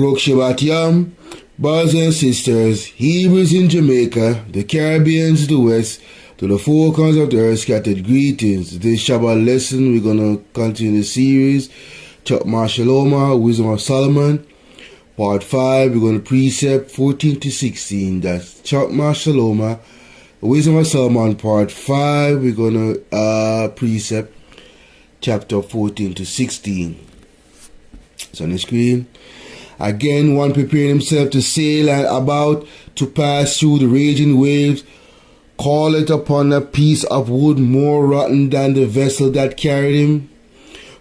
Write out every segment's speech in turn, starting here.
Brooke Shabbat Yom, brothers and sisters, Hebrews in Jamaica, the Caribbeans to the west, to the four corners of the earth, scattered greetings. This Shabbat lesson, we're going to continue the series, Chokmah, Shalomah, Wisdom of Solomon, part 5, we're going to Precept 14 to 16, that's Chokmah, Shalomah, Wisdom of Solomon, part 5, we're going to Precept chapter 14 to 16. It's on the screen. Again, one preparing himself to sail and about to pass through the raging waves, calleth upon a piece of wood more rotten than the vessel that carried him.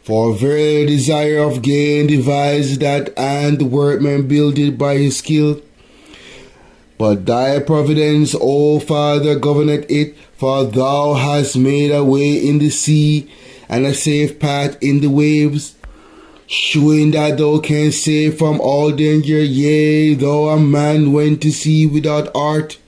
For very desire of gain devised that, and the workman builded by his skill. But thy providence, O Father, governeth it, for thou hast made a way in the sea, and a safe path in the waves, showing that thou canst save from all danger, yea, though a man went to sea without art.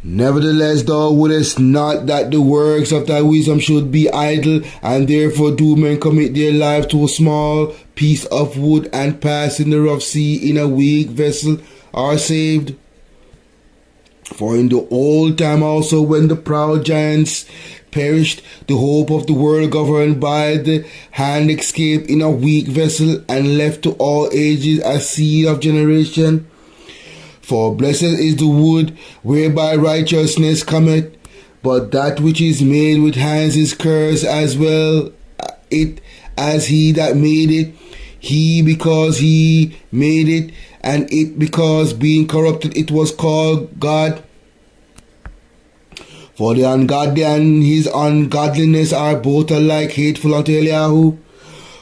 Nevertheless, thou wouldest not that the works of thy wisdom should be idle, and therefore do men commit their life to a small piece of wood, and pass in the rough sea in a weak vessel are saved. For in the old time also, when the proud giants perished, the hope of the world governed by the hand escaped in a weak vessel, and left to all ages a seed of generation. For blessed is the wood whereby righteousness cometh, but that which is made with hands is cursed, as well it as he that made it, he because he made it, and it because being corrupted it was called God. For the ungodly and his ungodliness are both alike hateful unto Eliyahu.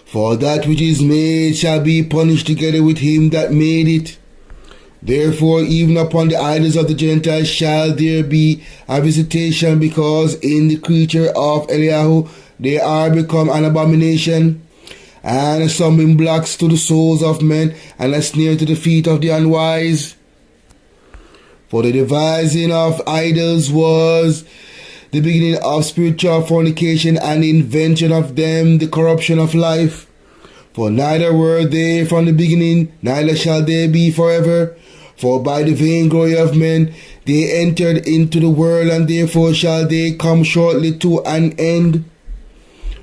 For that which is made shall be punished together with him that made it. Therefore even upon the idols of the Gentiles shall there be a visitation, because in the creature of Eliyahu they are become an abomination, and a stumbling blocks to the souls of men, and a snare to the feet of the unwise. For the devising of idols was the beginning of spiritual fornication, and the invention of them the corruption of life. For neither were they from the beginning, neither shall they be forever. For by the vainglory of men they entered into the world, and therefore shall they come shortly to an end.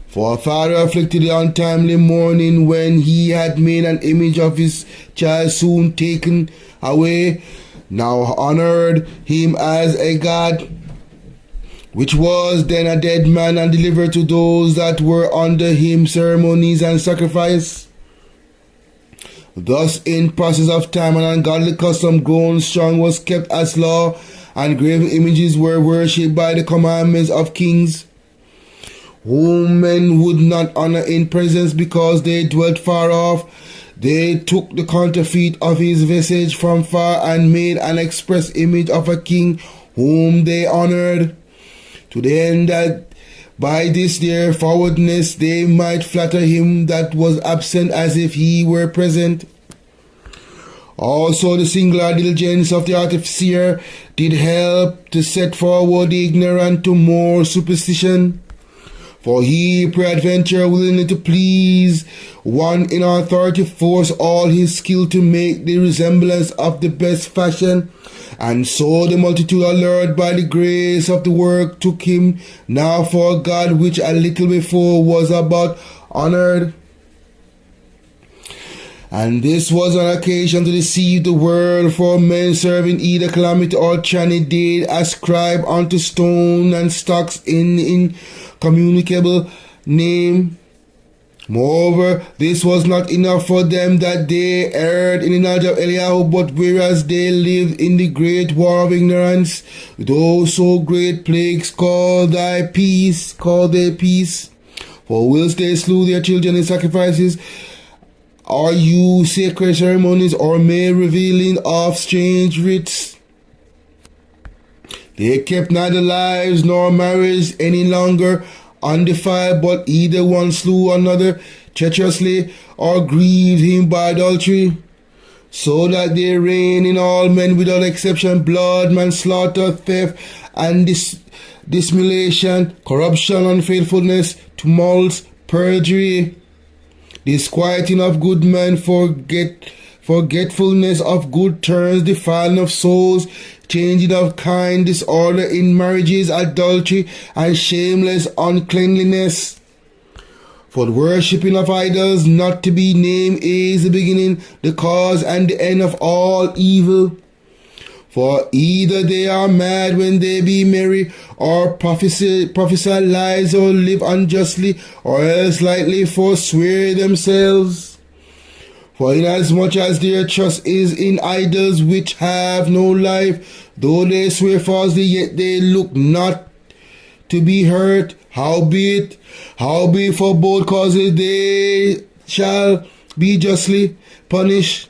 For a father afflicted the untimely mourning, when he had made an image of his child soon taken away, now honored him as a god, which was then a dead man, and delivered to those that were under him ceremonies and sacrifice. Thus in process of time an ungodly custom grown strong was kept as law, and graven images were worshipped by the commandments of kings, whom men would not honor in presence because they dwelt far off. They took the counterfeit of his visage from far, and made an express image of a king whom they honored, to the end that by this their forwardness they might flatter him that was absent as if he were present. Also the singular diligence of the artificer did help to set forward the ignorant to more superstition. For he, peradventure, willing to please one in authority, forced all his skill to make the resemblance of the best fashion. And so the multitude, allured by the grace of the work, took him now for God, which a little before was about honored. And this was an occasion to deceive the world, for men serving either calamity or tyranny did ascribe unto stone and stocks in incommunicable name. Moreover, this was not enough for them, that they erred in the knowledge of Eliyahu, but whereas they lived in the great war of ignorance, those so great plagues call their peace. For whilst they slew their children in sacrifices, or used sacred ceremonies, or made revealing of strange rites, they kept neither lives nor marriage any longer undefiled, but either one slew another treacherously, or grieved him by adultery, so that they reign in all men without exception blood, manslaughter, theft, and dissimulation, corruption, unfaithfulness, tumults, perjury, disquieting of good men, forgetfulness of good turns, defiling of souls, changing of kind, disorder in marriages, adultery, and shameless uncleanliness. For the worshipping of idols not to be named is the beginning, the cause, and the end of all evil. For either they are mad when they be merry, or prophesy lies, or live unjustly, or else lightly forswear themselves. For inasmuch as their trust is in idols which have no life, though they swear falsely, yet they look not to be hurt. Howbeit for both causes they shall be justly punished.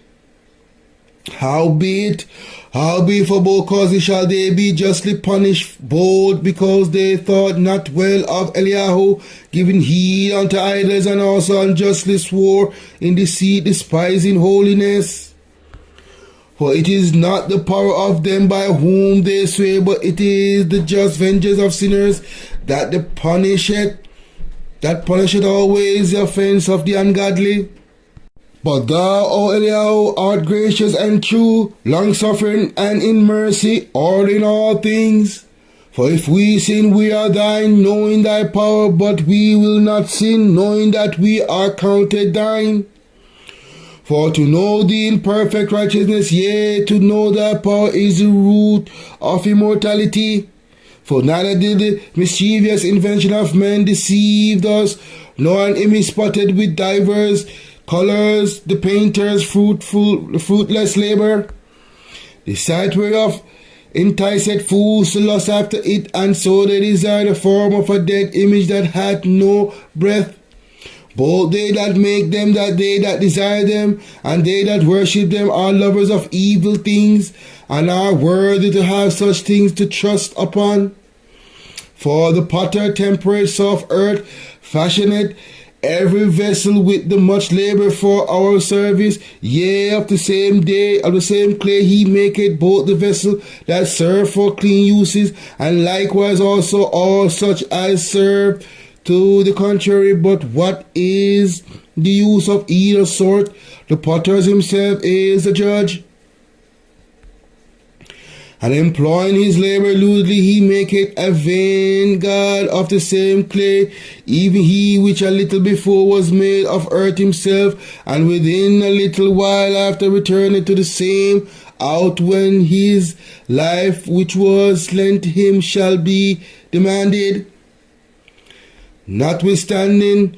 Howbeit for both causes shall they be justly punished, both because they thought not well of Eliyahu, giving heed unto idols, and also unjustly swore in deceit, despising holiness. For it is not the power of them by whom they swear, but it is the just vengeance of sinners that punisheth always the offense of the ungodly. But thou, O Eliyahu, art gracious and true, long-suffering and in mercy, all in all things. For if we sin, we are thine, knowing thy power, but we will not sin, knowing that we are counted thine. For to know thee in perfect righteousness, yea, to know thy power is the root of immortality. For neither did the mischievous invention of men deceive us, nor an image spotted with divers colors, the painter's fruitless labor, the sight whereof enticeth fools to lust after it, and so they desire the form of a dead image that hath no breath. Both they that make them, that they that desire them, and they that worship them are lovers of evil things, and are worthy to have such things to trust upon. For the potter temperate of earth fashioneth every vessel with the much labor for our service, yea, of the same clay he maketh both the vessel that serve for clean uses, and likewise also all such as serve to the contrary. But what is the use of either sort? The potter himself is the judge. And employing his labor lewdly, he maketh a vain god of the same clay, even he which a little before was made of earth himself, and within a little while after returneth to the same, out when his life which was lent him shall be demanded. Notwithstanding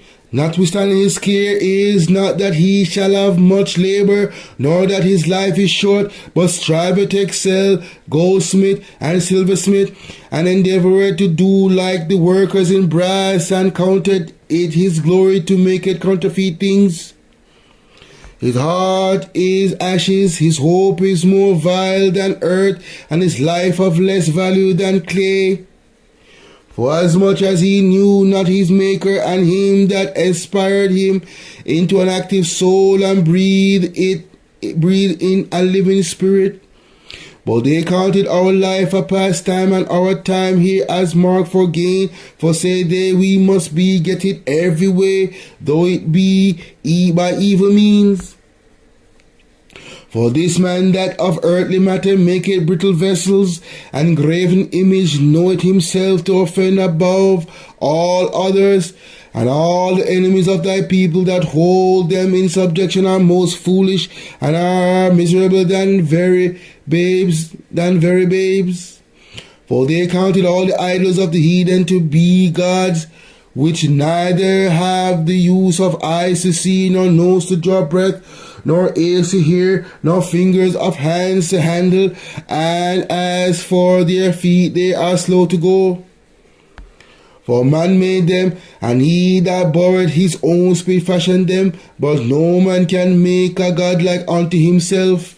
his care is not that he shall have much labor, nor that his life is short, but striveth to excel goldsmith and silversmith, and endeavoureth to do like the workers in brass, and counted it his glory to make it counterfeit things. His heart is ashes, his hope is more vile than earth, and his life of less value than clay. For as much as he knew not his Maker, and him that inspired him into an active soul, and breathed in a living spirit. But they counted our life a pastime, and our time here as marked for gain. For say they, we must be get it every way, though it be by evil means. For this man that of earthly matter maketh brittle vessels, and graven image knoweth himself to offend above all others, and all the enemies of thy people that hold them in subjection are most foolish, and are miserable than very babes. For they counted all the idols of the heathen to be gods, which neither have the use of eyes to see, nor nose to draw breath, nor ears to hear, nor fingers of hands to handle, and as for their feet, they are slow to go. For man made them, and he that borrowed his own spirit fashioned them, but no man can make a God like unto himself.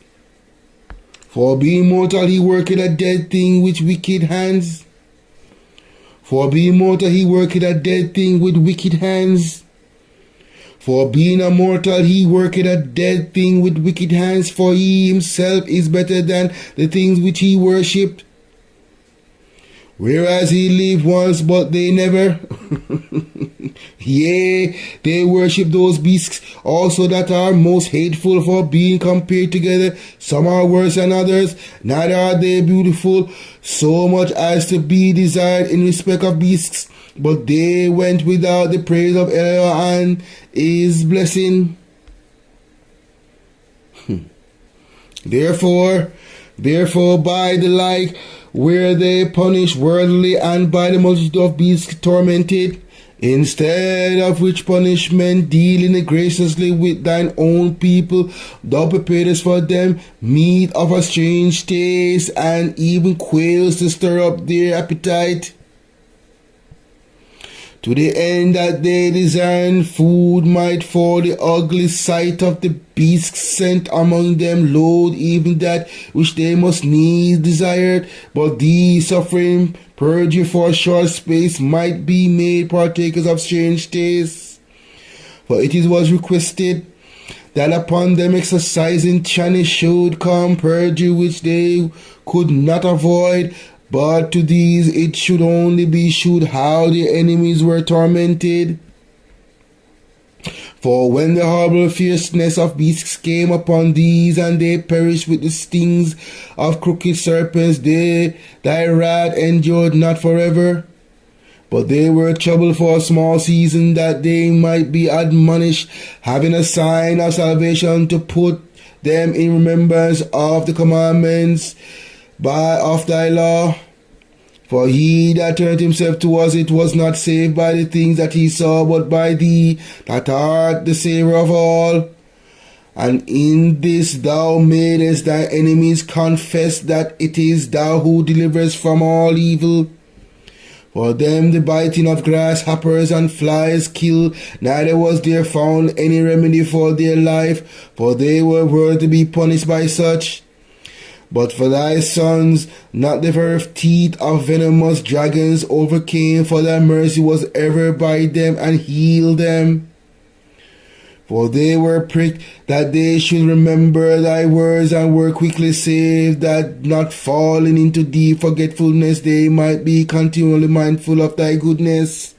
For being mortal, he worketh a dead thing with wicked hands. For being mortal, he worketh a dead thing with wicked hands. For being a mortal, he worketh a dead thing with wicked hands, for he himself is better than the things which he worshipped. Whereas he lived once, but they never. Yea, they worship those beasts also that are most hateful for being compared together. Some are worse than others, neither are they beautiful so much as to be desired in respect of beasts. But they went without the praise of Eloah and his blessing. Therefore, by the like were they punished worthily, and by the multitude of beasts tormented. Instead of which punishment, dealing graciously with thine own people, thou preparest for them meat of a strange taste, and even quails to stir up their appetite, to the end that they desiring food might for the ugly sight of the beasts sent among them loathe even that which they must needs desired. But these suffering purge for a short space might be made partakers of strange tastes. For it was requested that upon them exercising chani should come purge which they could not avoid. But to these it should only be shewed how the enemies were tormented. For when the horrible fierceness of beasts came upon these, and they perished with the stings of crooked serpents, thy wrath endured not forever. But they were troubled for a small season, that they might be admonished, having a sign of salvation to put them in remembrance of the commandments of thy law. For he that turned himself towards it was not saved by the things that he saw, but by thee, that art the Saviour of all. And in this thou madest thy enemies confess that it is thou who deliverest from all evil. For them the biting of grasshoppers and flies kill, neither was there found any remedy for their life, for they were worthy to be punished by such. But for thy sons, not the very teeth of venomous dragons overcame, for thy mercy was ever by them and healed them. For they were pricked that they should remember thy words and were quickly saved, that not falling into deep forgetfulness they might be continually mindful of thy goodness.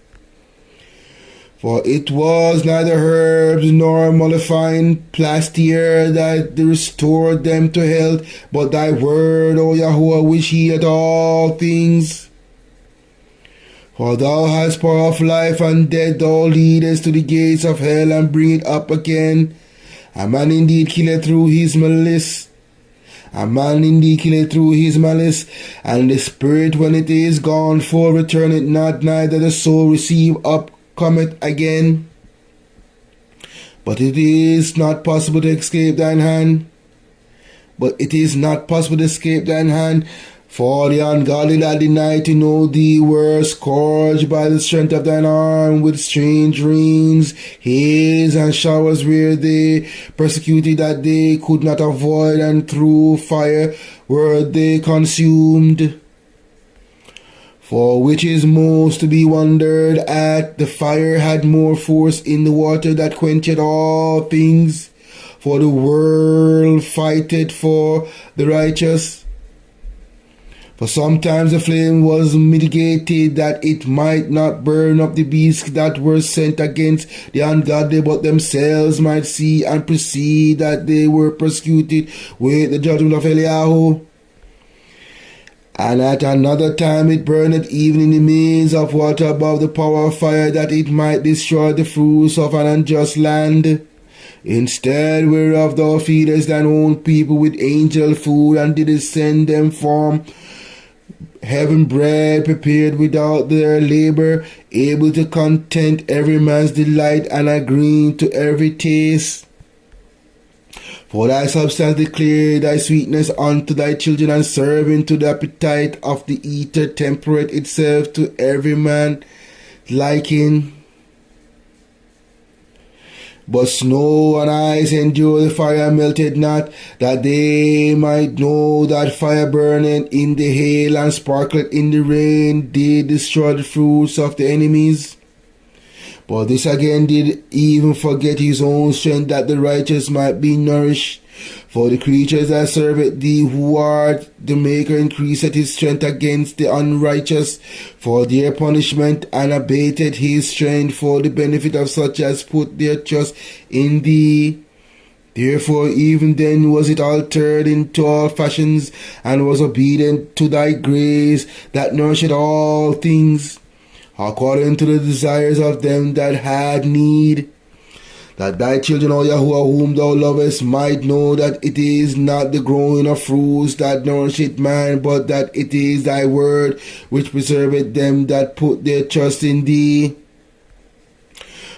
For it was neither herbs nor mollifying plaster that restored them to health, but thy word, O Yahuwah, which healeth all things. For thou hast power of life and death, thou leadest to the gates of hell and bring it up again. A man indeed killeth through his malice. And the spirit, when it is gone forth, returneth not, neither the soul receive up cometh again. But it is not possible to escape thine hand. For the ungodly that deny to know thee were scourged by the strength of thine arm with strange rains, hails, and showers where they persecuted that they could not avoid, and through fire were they consumed. For which is most to be wondered at, the fire had more force in the water that quencheth all things. For the world fighteth for the righteous. For sometimes the flame was mitigated, that it might not burn up the beasts that were sent against the ungodly, but themselves might see and perceive that they were persecuted with the judgment of Eliyahu. And at another time it burneth even in the midst of water above the power of fire, that it might destroy the fruits of an unjust land. Instead whereof thou feedest thine own people with angel food, and didst send them from heaven bread prepared without their labor, able to content every man's delight, and agreeing to every taste. For thy substance declare thy sweetness unto thy children, and serving to the appetite of the eater, temperate itself to every man liking. But snow and ice endure the fire, melted not, that they might know that fire burneth in the hail and sparkleth in the rain did destroy the fruits of the enemies. But this again did even forget his own strength, that the righteous might be nourished For the creatures that serve thee, who art the Maker, increaseth his strength against the unrighteous for their punishment, and abated his strength for the benefit of such as put their trust in thee. Therefore even then was it altered into all fashions, and was obedient to thy grace that nourisheth all things, according to the desires of them that had need, that thy children, O Yahuwah, whom thou lovest, might know that it is not the growing of fruits that nourisheth man, but that it is thy word which preserveth them that put their trust in thee.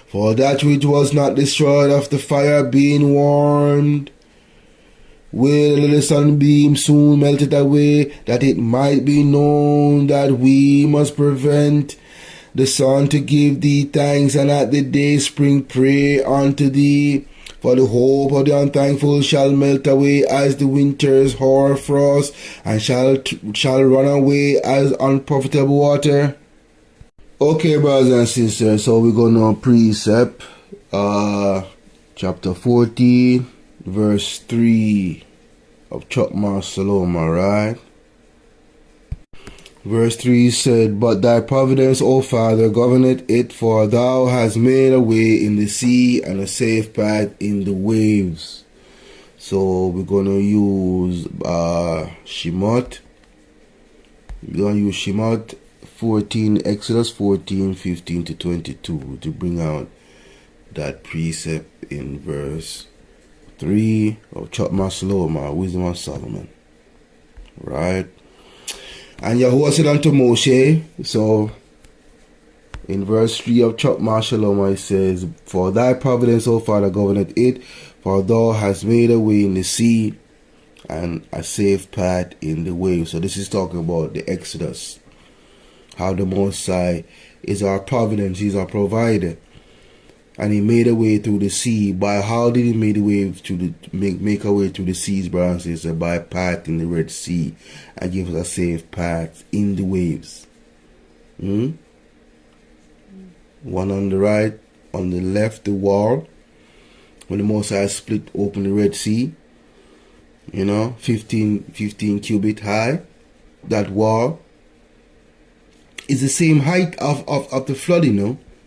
For that which was not destroyed of the fire being warmed with the sunbeam soon melted away, that it might be known that we must prevent the sun to give thee thanks, and at the day spring pray unto thee. For the hope of the unthankful shall melt away as the winter's hoar frost, and shall run away as unprofitable water. Okay, brothers and sisters, so we're going to Precept, chapter 14, verse 3 of Chokmah, Shalomah, right? Verse 3 said, But thy providence, O Father, governeth it, for thou hast made a way in the sea and a safe path in the waves. So we're going to use Shemot. We're going to use Shemot 14, Exodus 14, 15 to 22 to bring out that precept in verse 3 of Chokmah, Shalomah, Wisdom of Solomon. Right? And Yahuwah said unto Moshe, so in verse 3 of Chokmah, Shalomah, it says, For thy providence, O Father, governeth it, for thou hast made a way in the sea and a safe path in the waves. So this is talking about the Exodus. How the Most High is our providence, He's our provider. And He made a way through the sea. By how did He make a way to make a way through the seas, brothers and sisters? By a path in the Red Sea, and give us a safe path in the waves. One on the right, on the left, the wall. When the Most High split open the Red Sea, 15 cubit high, that wall is the same height of the flood,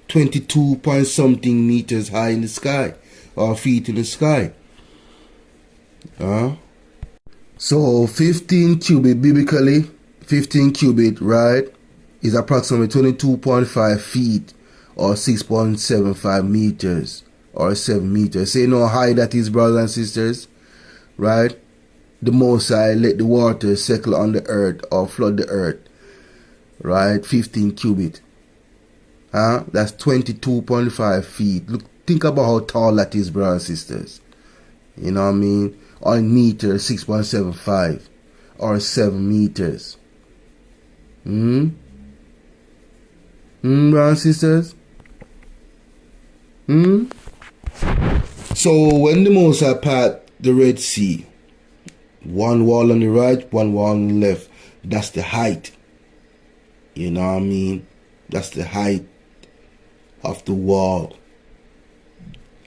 22 point something meters high in the sky, or feet in the sky. So 15 cubit, biblically, 15 cubit, right, is approximately 22.5 feet, or 6.75 meters, or 7 meters. Say no how high that is, brothers and sisters, right? The Most High let the water settle on the earth, or flood the earth, right? 15 cubit. That's 22.5 feet. Look, think about how tall that is, brothers and sisters. You know what I mean? On meter, 6.75 or 7 meters. Brothers and sisters? So when the Most High part the Red Sea, one wall on the right, one wall on the left, that's the height. You know what I mean? That's the height of the wall.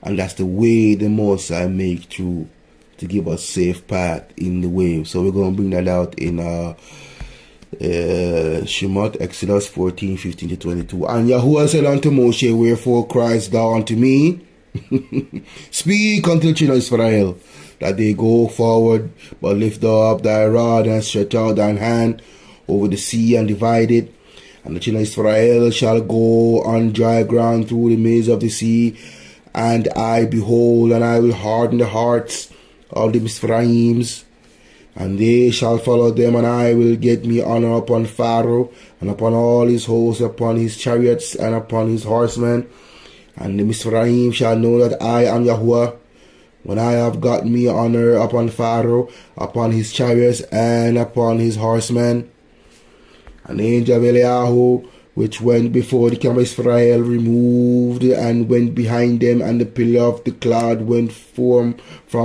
And that's the way the Most High make through to give us safe path in the waves. So we're going to bring that out in Shemot, Exodus 14, 15 to 22. And Yahuwah said unto Moshe, Wherefore criest thou unto me? Speak unto the children of Israel, that they go forward, but lift thou up thy rod and stretch out thine hand over the sea and divide it. And the children of Israel shall go on dry ground through the maze of the sea. And I, behold, and I will harden the hearts of the Mizraims, and they shall follow them, and I will get me honor upon Pharaoh, and upon all his hosts, upon his chariots, and upon his horsemen. And the Mizraim shall know that I am Yahuwah, when I have gotten me honor upon Pharaoh, upon his chariots, and upon his horsemen. And the angel of Eliyahu, which went before the camp of Israel, removed and went behind them, and the pillar of the cloud went from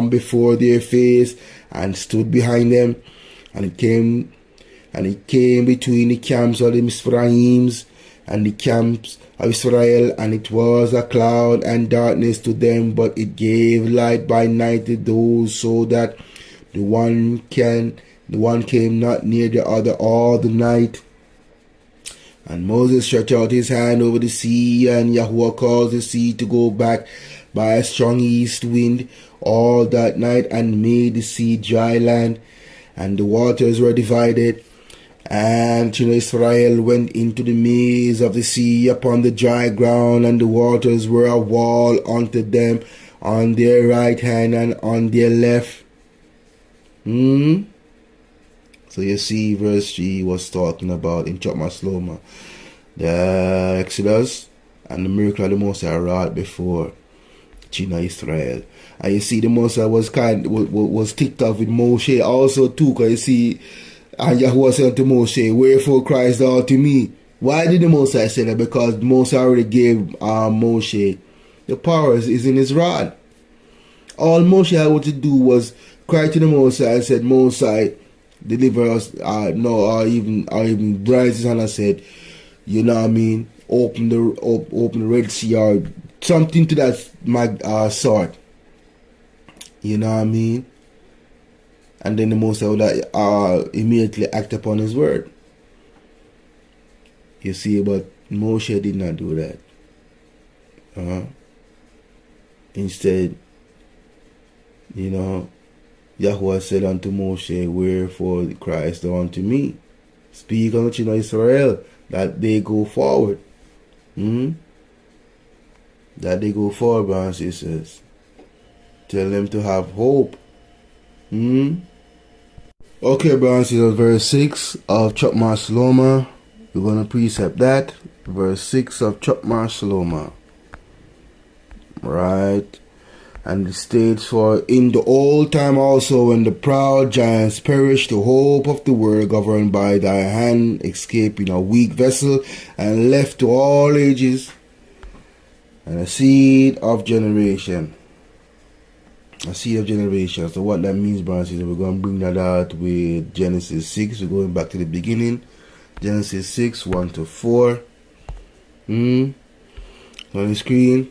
before their face and stood behind them. And it came between the camps of the Mizraims and the camps of Israel, and it was a cloud and darkness to them, but it gave light by night to those, so that the one came not near the other all the night. And Moses stretched out his hand over the sea, and Yahuwah caused the sea to go back by a strong east wind all that night, and made the sea dry land, and the waters were divided. And Israel went into the midst of the sea upon the dry ground, and the waters were a wall unto them on their right hand and on their left. So you see, verse 3 was talking about in Chokmah, Shalomah, the Exodus and the miracle of the Most High wrought before Israel. And you see, the Most High was ticked off with Moshe also too, because you see, and Yahuwah said to Moshe, wherefore Christ thou to me? Why did the Most High say that? Because Moshe already gave Moshe the power is in his rod. All Moshe had to do was cry to the Most High and said, Most High, deliver us, or even raise his hand and said, you know what I mean, open the Red Sea, or something to that sort. You know what I mean? And then the Most High would immediately act upon his word. You see, but Moshe did not do that. Instead, Yahuwah said unto Moshe, wherefore Christ thou unto me? Speak unto the children of Israel, that they go forward. That they go forward, brothers and sisters. Tell them to have hope. Okay, brothers and sisters, verse 6 of Chokmah Shalomah. We're going to precept that. Verse 6 of Chokmah Shalomah. Right. And it states, for in the old time also, when the proud giants perished, the hope of the world governed by thy hand escaped in a weak vessel, and left to all ages, and a seed of generation. A seed of generation. So what that means, brothers, is we're going to bring that out with Genesis 6. We're going back to the beginning. Genesis 6, 1 to 4. On the screen.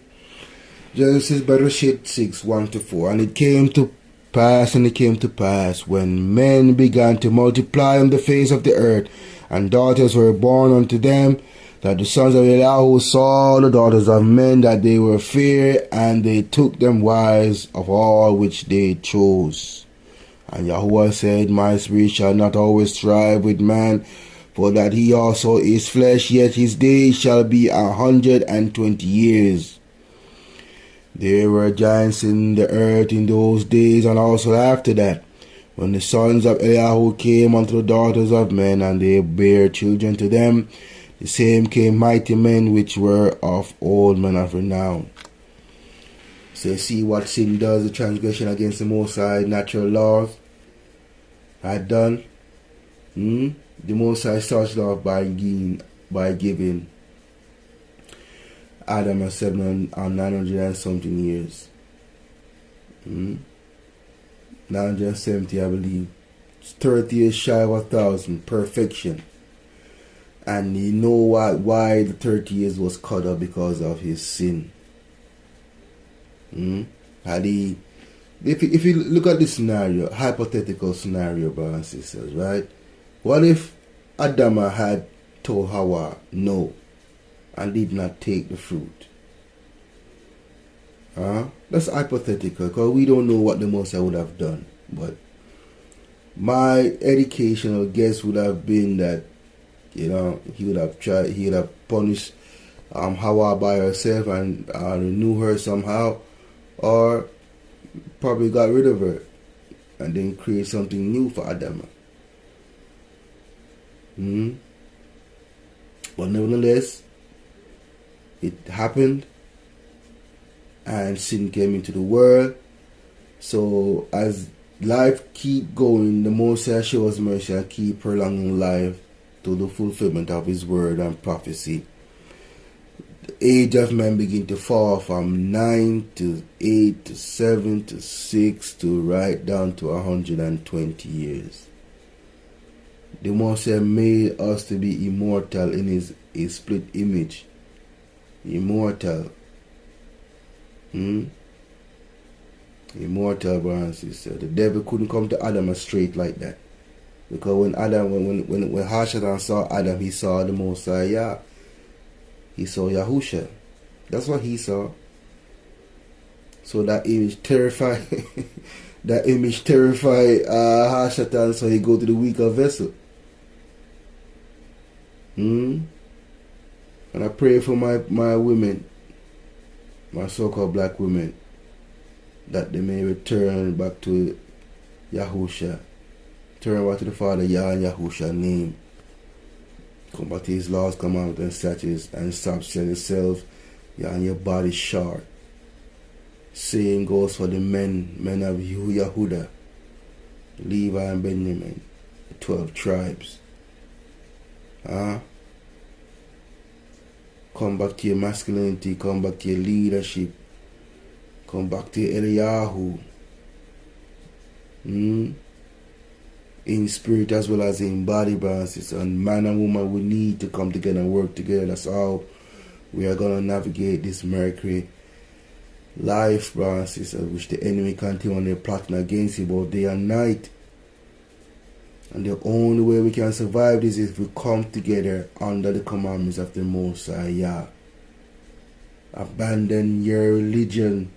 Genesis Bereshit 6, 1 to 4. And it came to pass, when men began to multiply on the face of the earth, and daughters were born unto them, that the sons of Eliyahu saw the daughters of men, that they were fair, and they took them wives of all which they chose. And Yahuwah said, my spirit shall not always strive with man, for that he also is flesh, yet his days shall be 120 years. There were giants in the earth in those days, and also after that, when the sons of Eliyahu came unto the daughters of men, and they bare children to them, the same came mighty men which were of old, men of renown. So you see what sin does, the transgression against the Most High natural laws had done. The Most High starts off by giving Adam and 900 and something years. 970, I believe. 30 years shy of 1,000. Perfection. And you know why the 30 years was cut off? Because of his sin. If you look at this scenario, hypothetical scenario, brothers and sisters, right? What if Adam had told Hawa no, and did not take the fruit? That's hypothetical, because we don't know what the Most High would have done. But my educational guess would have been that, he would have punished Hawa by herself and renew her somehow, or probably got rid of her and then create something new for Adam. But nevertheless, it happened, and sin came into the world. So as life keep going, the Most High shows mercy and keep prolonging life to the fulfillment of his word and prophecy. The age of man begin to fall from 9 to 8 to 7 to 6 to right down to 120 years. The Most High made us to be immortal in his split image. Immortal. Immortal, brother and sister. The devil couldn't come to Adam straight like that. Because when Hashatan saw Adam, he saw the Most High Yah. He saw Yahusha. That's what he saw. So that image terrified Hashatan, so he go to the weaker vessel. And I pray for my women, my so-called black women, that they may return back to Yahusha. Turn back to the Father Yah and Yahusha name. Come back to his laws, commandments, and statutes, and stop selling yourself and your body short. Same goes for the men of Yehuda, Levi and Benjamin, the 12 tribes. Come back to your masculinity, come back to your leadership, come back to your Eliyahu. In spirit as well as in body, brothers. And man and woman, we need to come together and work together. That's how we are going to navigate this Mercury life, brothers and sisters, which the enemy continually plotting against you both day and night. And the only way we can survive this is if we come together under the commandments of the Most High Yah. Abandon your religion,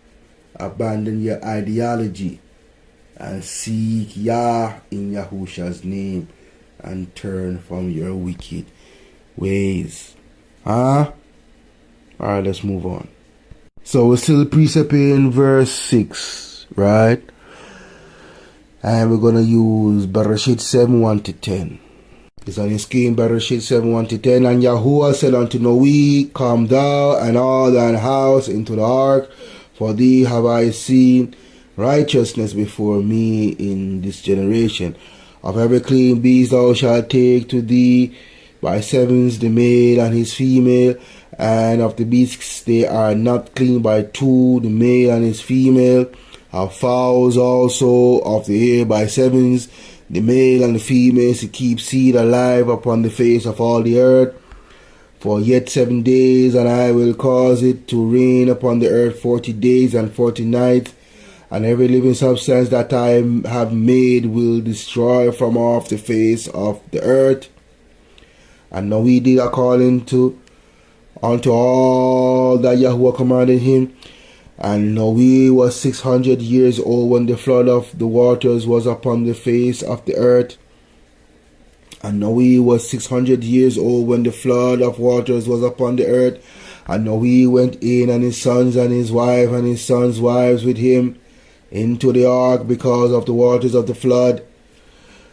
abandon your ideology, and seek Yah in Yahusha's name, and turn from your wicked ways. Alright, let's move on. So we're still Precept in verse 6, right? And we're going to use Bereshit 7:1-10. It's on your screen, Bereshit 7:1-10. And Yahuwah said unto Noe, Come thou and all thine house into the ark, for thee have I seen righteousness before me in this generation. Of every clean beast thou shalt take to thee by sevens the male and his female, and of the beasts they are not clean by two, the male and his female. Of fowls also of the air by sevens, the male and the female, to keep seed alive upon the face of all the earth. For yet 7 days, and I will cause it to rain upon the earth 40 days and 40 nights, and every living substance that I have made will destroy from off the face of the earth. And Noe did according unto all that Yahuwah commanded him. And Noe was 600 years old when the flood of the waters was upon the face of the earth. And Noe was 600 years old when the flood of waters was upon the earth. And Noe went in, and his sons and his wife and his sons' wives with him, into the ark because of the waters of the flood,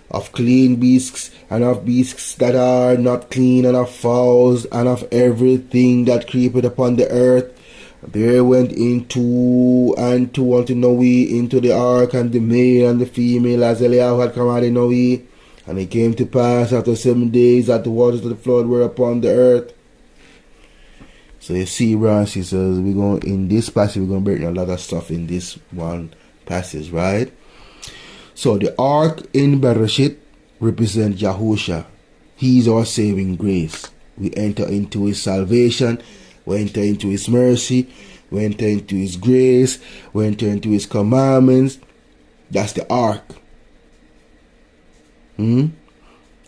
of clean beasts and of beasts that are not clean, and of fowls and of everything that creepeth upon the earth. There went in two and two unto Noe into the ark, and the male and the female, as Eliyahu had commanded Noe. And it came to pass after 7 days that the waters of the flood were upon the earth. So you see, brothers and sisters, in this passage, we're going to break down a lot of stuff in this one passage, right? So the ark in Bereshit represents Yahusha. He is our saving grace. We enter into his salvation, we enter into his mercy, we enter into his grace, we enter into his commandments. That's the ark.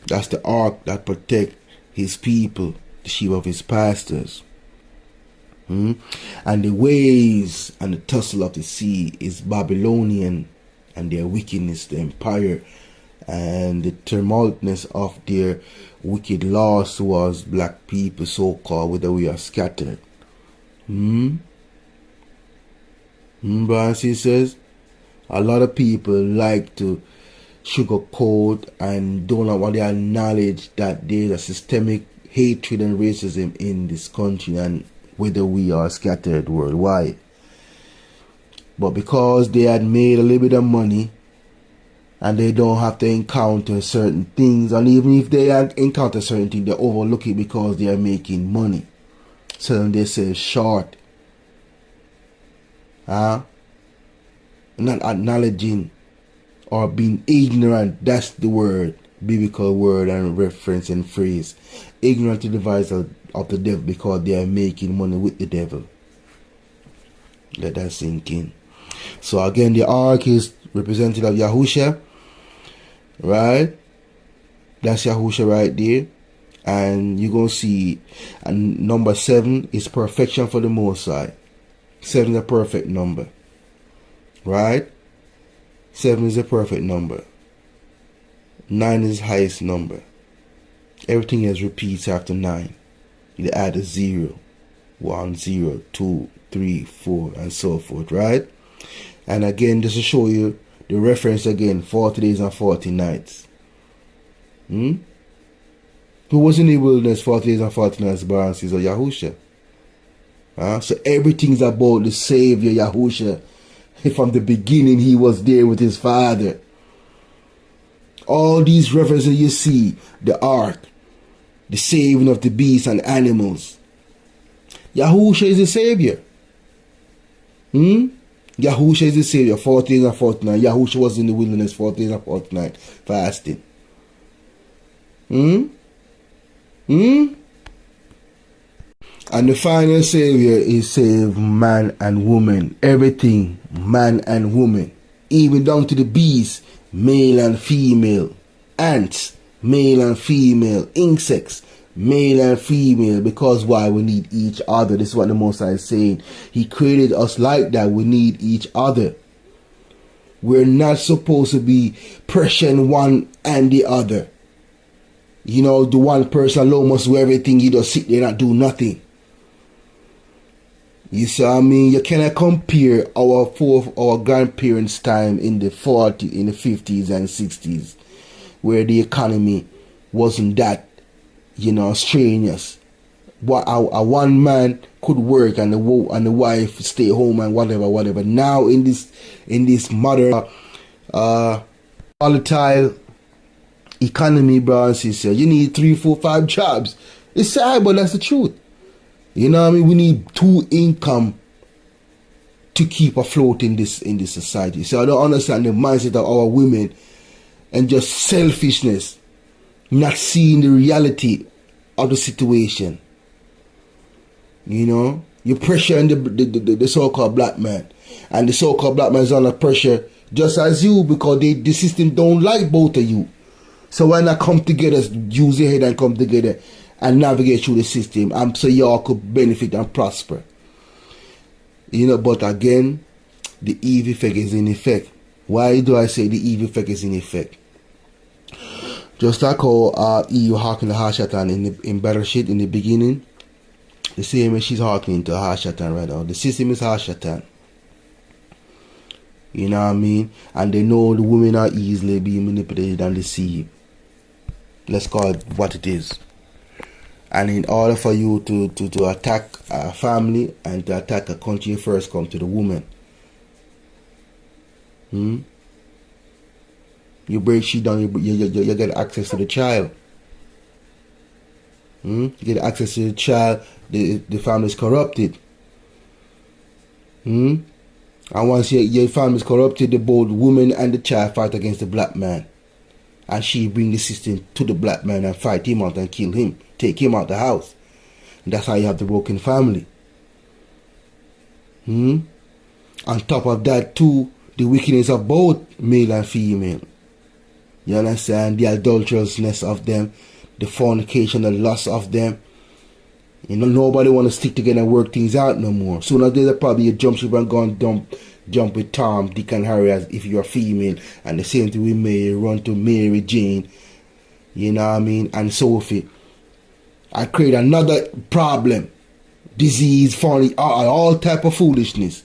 That's the ark that protects his people, the sheep of his pastors. And the waves and the tussle of the sea is Babylonian, and their wickedness, the empire, and the tumultness of their wicked laws towards black people, so-called, whether we are scattered. Brothers and sisters, a lot of people like to sugarcoat and don't want to acknowledge that there's a systemic hatred and racism in this country, and whether we are scattered worldwide. But because they had made a little bit of money, and they don't have to encounter certain things, and even if they encounter certain things, they overlook it because they are making money, selling themselves short. Not acknowledging or being ignorant, that's the word, biblical word and reference and phrase. Ignorant to the devices of the devil, because they are making money with the devil. Let that sink in. So again, the ark is representative of Yahusha, right? That's Yahusha right there. And you're going to see, and number 7 is perfection for the Most High. 7 is a perfect number, right? 7 is a perfect number. 9 is the highest number. Everything else repeats after 9. You add a 0, 1, 0, 2, 3, 4, and so forth, right? And again, just to show you the reference again, 40 days and 40 nights. Who was in the wilderness 40 days and 40 nights? Barnes is Yahusha. So everything's about the Savior Yahusha. From the beginning, he was there with his Father. All these references you see, the ark, the saving of the beasts and animals. Yahusha is the Savior. Yahusha is the Savior. 40 days and 40 nights. Yahusha was in the wilderness 40 days and 40 nights fasting. And the final Savior is save man and woman. Everything, man and woman. Even down to the beasts, male and female. Ants, male and female. Insects, male and female. Because why? We need each other. This is what the Most High is saying. He created us like that. We need each other. We're not supposed to be pressuring one and the other. You know, the one person alone must do everything. You just sit there and not do nothing. You see what I mean? You cannot compare our grandparents' time in the 40s, in the 50s and 60s, where the economy wasn't that, strenuous. What a one man could work and the wife stay home and whatever. Now in this modern volatile economy, bro and sister, you need 3, 4, 5 jobs. It's sad, but that's the truth. You know what I mean? We need 2 income to keep afloat in this society. So I don't understand the mindset of our women and just selfishness, not seeing the reality of the situation. You know, you pressure the so-called black man, and the so-called black man is under pressure just as you, because the system don't like both of you. So why not come together, use your head and come together and navigate through the system, and so y'all could benefit and prosper. But again, the evil effect is in effect. Why do I say the evil effect is in effect? Just like how Eve hearkened to Hashatan in Bereshit in the beginning, the same way she's hearkening to Hashatan right now. The system is Hashatan. You know what I mean? And they know the women are easily being manipulated and deceived. Let's call it what it is. And in order for you to attack a family and to attack a country, you first come to the woman. You break she down, you get access to the child. You get access to the child, the family is corrupted. And once your family is corrupted, the both woman and the child fight against the black man. And she bring the system to the black man and fight him out and kill him. Take him out the house. And that's how you have the broken family. On top of that too, the wickedness of both male and female. You understand? The adulterousness of them, the fornication, the lust of them. Nobody want to stick together and work things out no more. Sooner or later, probably you jump ship and go and jump with Tom, Dick, and Harry as if you're female. And the same thing with Mary, run to Mary Jane. You know what I mean? And Sophie. I create another problem. Disease, folly, all type of foolishness.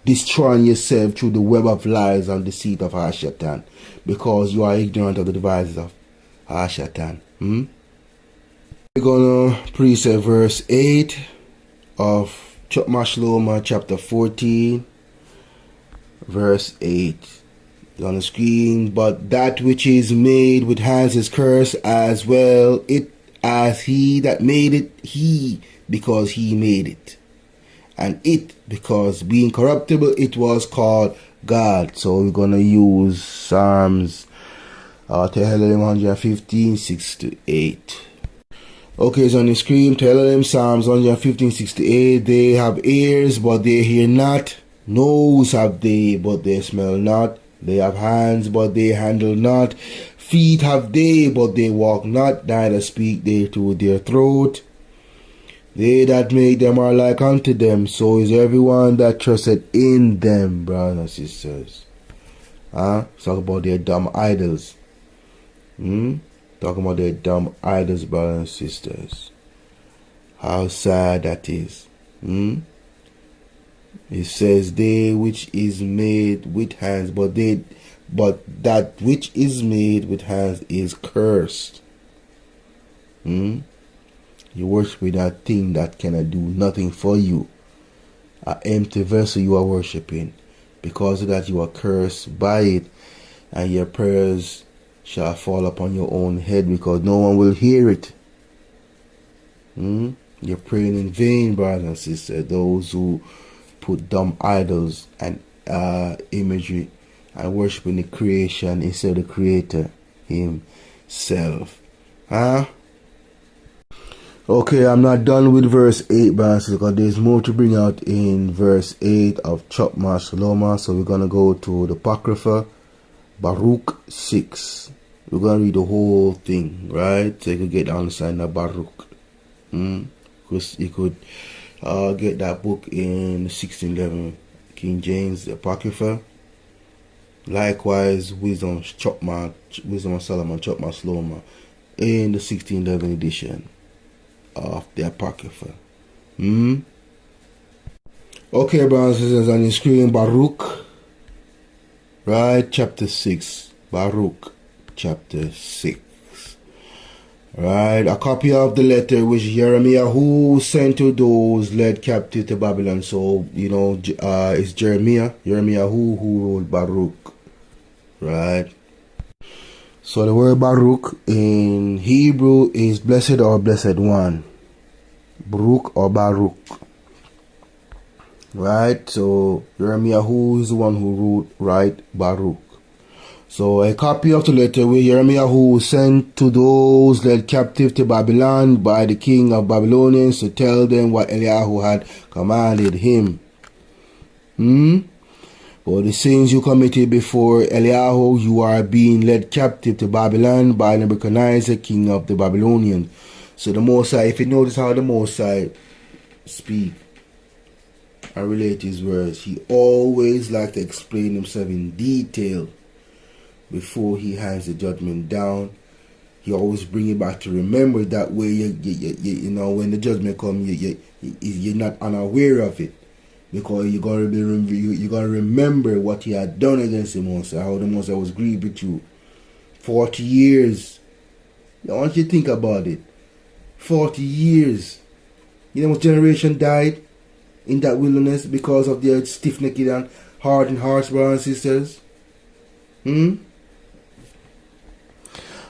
Destroying yourself through the web of lies and deceit of Hashatan. Because you are ignorant of the devices of Hashatan. We're going to precept verse 8 of Chokmah Shalomah chapter 14. Verse 8. On the screen. But that which is made with hands is cursed, as well it as he that made it, he, because he made it. And it, because being corruptible, it was called God. So we're going to use Psalms Tehillim 115, 6 to 8. Okay, so on the screen, Tehillim Psalms 115, 6 to 8. They have ears, but they hear not. Nose have they, but they smell not. They have hands, but they handle not. Feet have they, but they walk not. Neither speak they to their throat. They that make them are like unto them. So is everyone that trusted in them, brothers and sisters. Talk about their dumb idols. Talking about their dumb idols, brothers and sisters. How sad that is. It says, they which is made with hands, but that which is made with hands is cursed. You worship that thing that cannot do nothing for you. An empty vessel you are worshiping. Because of that you are cursed by it, and your prayers shall fall upon your own head, because no one will hear it. You're praying in vain, brothers and sisters. Those who put dumb idols and imagery and worshiping the creation instead of the Creator Himself. Okay, I'm not done with verse 8, brothers, because there's more to bring out in verse 8 of Chokmah, Shalomah. So we're going to go to the Apocrypha, Baruch 6. We're going to read the whole thing, right? So you could get the understanding of Baruch. Because you could get that book in 1611, King James, the Apocrypha. Likewise, Wisdom of Solomon, Chokmah, Shalomah, in the 1611 edition of the Apocrypha. Okay, brothers and sisters, on the screen, Baruch, right? Chapter 6. Baruch, chapter 6. Right, a copy of the letter which Jeremiah who sent to those led captive to Babylon. So, it's Jeremiah who wrote Baruch. Right. So the word Baruch in Hebrew is blessed or blessed one. Baruch or Baruch. Right, so Jeremiah who is the one who wrote Baruch. So a copy of the letter which Jeremiah who sent to those led captive to Babylon by the king of Babylonians to tell them what Eliyahu had commanded him. For the sins you committed before Eliyahu, you are being led captive to Babylon by Nebuchadnezzar, king of the Babylonians. So the Mosai, if you notice how the Mosai speak and relate his words, he always likes to explain himself in detail. Before he hands the judgment down, he always bring it back to remember. That way, when the judgment comes, you're not unaware of it, because you gotta remember what he had done against the Mosai, how the Mosai was grieved with you. 40 years. I want you to think about it. 40 years. You know what generation died in that wilderness because of their stiff-necked and hardened hearts, brothers and sisters?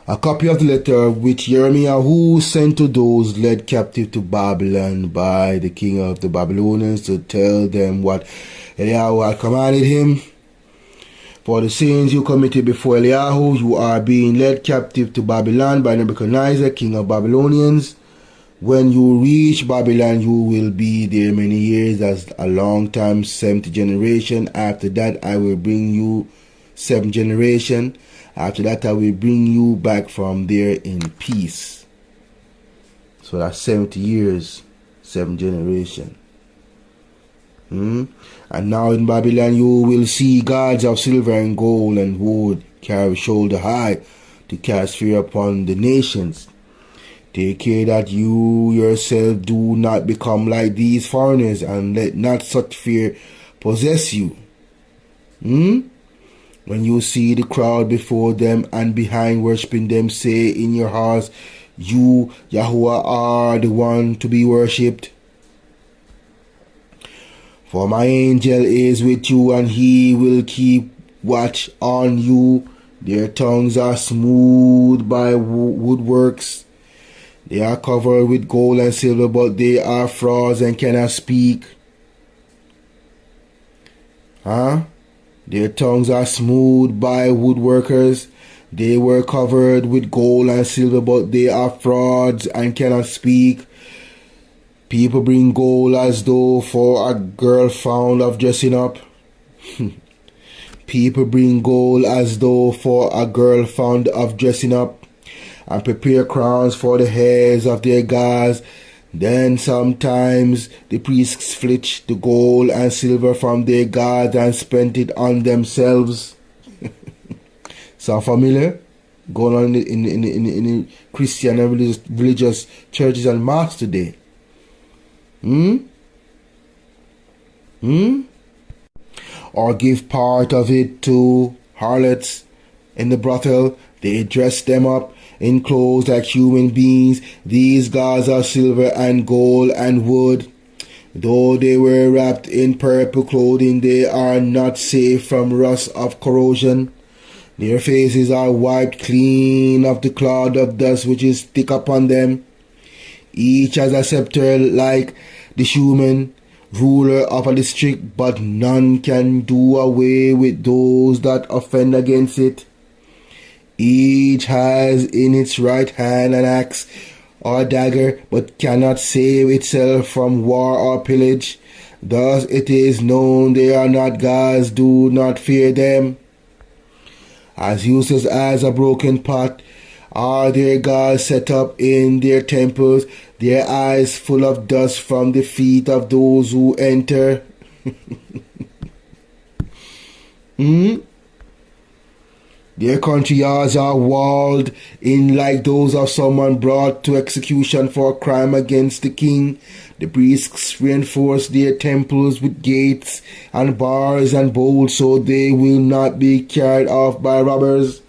A copy of the letter which Jeremiah who sent to those led captive to Babylon by the king of the Babylonians to tell them what Eliyahu had commanded him. For the sins you committed before Eliyahu, you are being led captive to Babylon by Nebuchadnezzar, king of Babylonians. When you reach Babylon, you will be there many years, as a long time, 70 generation. After that, I will bring you 7 generation. After that, I will bring you back from there in peace. So that's 70 years, 7 generation. And now in Babylon, you will see gods of silver and gold and wood carry shoulder high to cast fear upon the nations. Take care that you yourself do not become like these foreigners, and let not such fear possess you. When you see the crowd before them and behind worshiping them, say in your hearts, you, Yahuwah, are the one to be worshipped. For my angel is with you, and he will keep watch on you. Their tongues are smooth by woodworks. They are covered with gold and silver, but they are frauds and cannot speak. Their tongues are smooth by woodworkers. They were covered with gold and silver, but they are frauds and cannot speak. People bring gold as though for a girl fond of dressing up. People bring gold as though for a girl fond of dressing up, and prepare crowns for the heads of their gods. Then sometimes the priests fetch the gold and silver from their gods and spend it on themselves. Sound familiar? Going on in Christian and religious churches and mosques today. Or give part of it to harlots in the brothel. They dress them up in clothes like human beings. These gods are silver and gold and wood. Though they were wrapped in purple clothing, they are not safe from rust of corrosion. Their faces are wiped clean of the cloud of dust which is thick upon them. Each has a scepter like the human ruler of a district, but none can do away with those that offend against it. Each has in its right hand an axe or a dagger, but cannot save itself from war or pillage. Thus it is known they are not gods, do not fear them. As useless as a broken pot are their gods set up in their temples, their eyes full of dust from the feet of those who enter. Their country yards are walled in like those of someone brought to execution for a crime against the king. The priests reinforce their temples with gates and bars and bolts so they will not be carried off by robbers.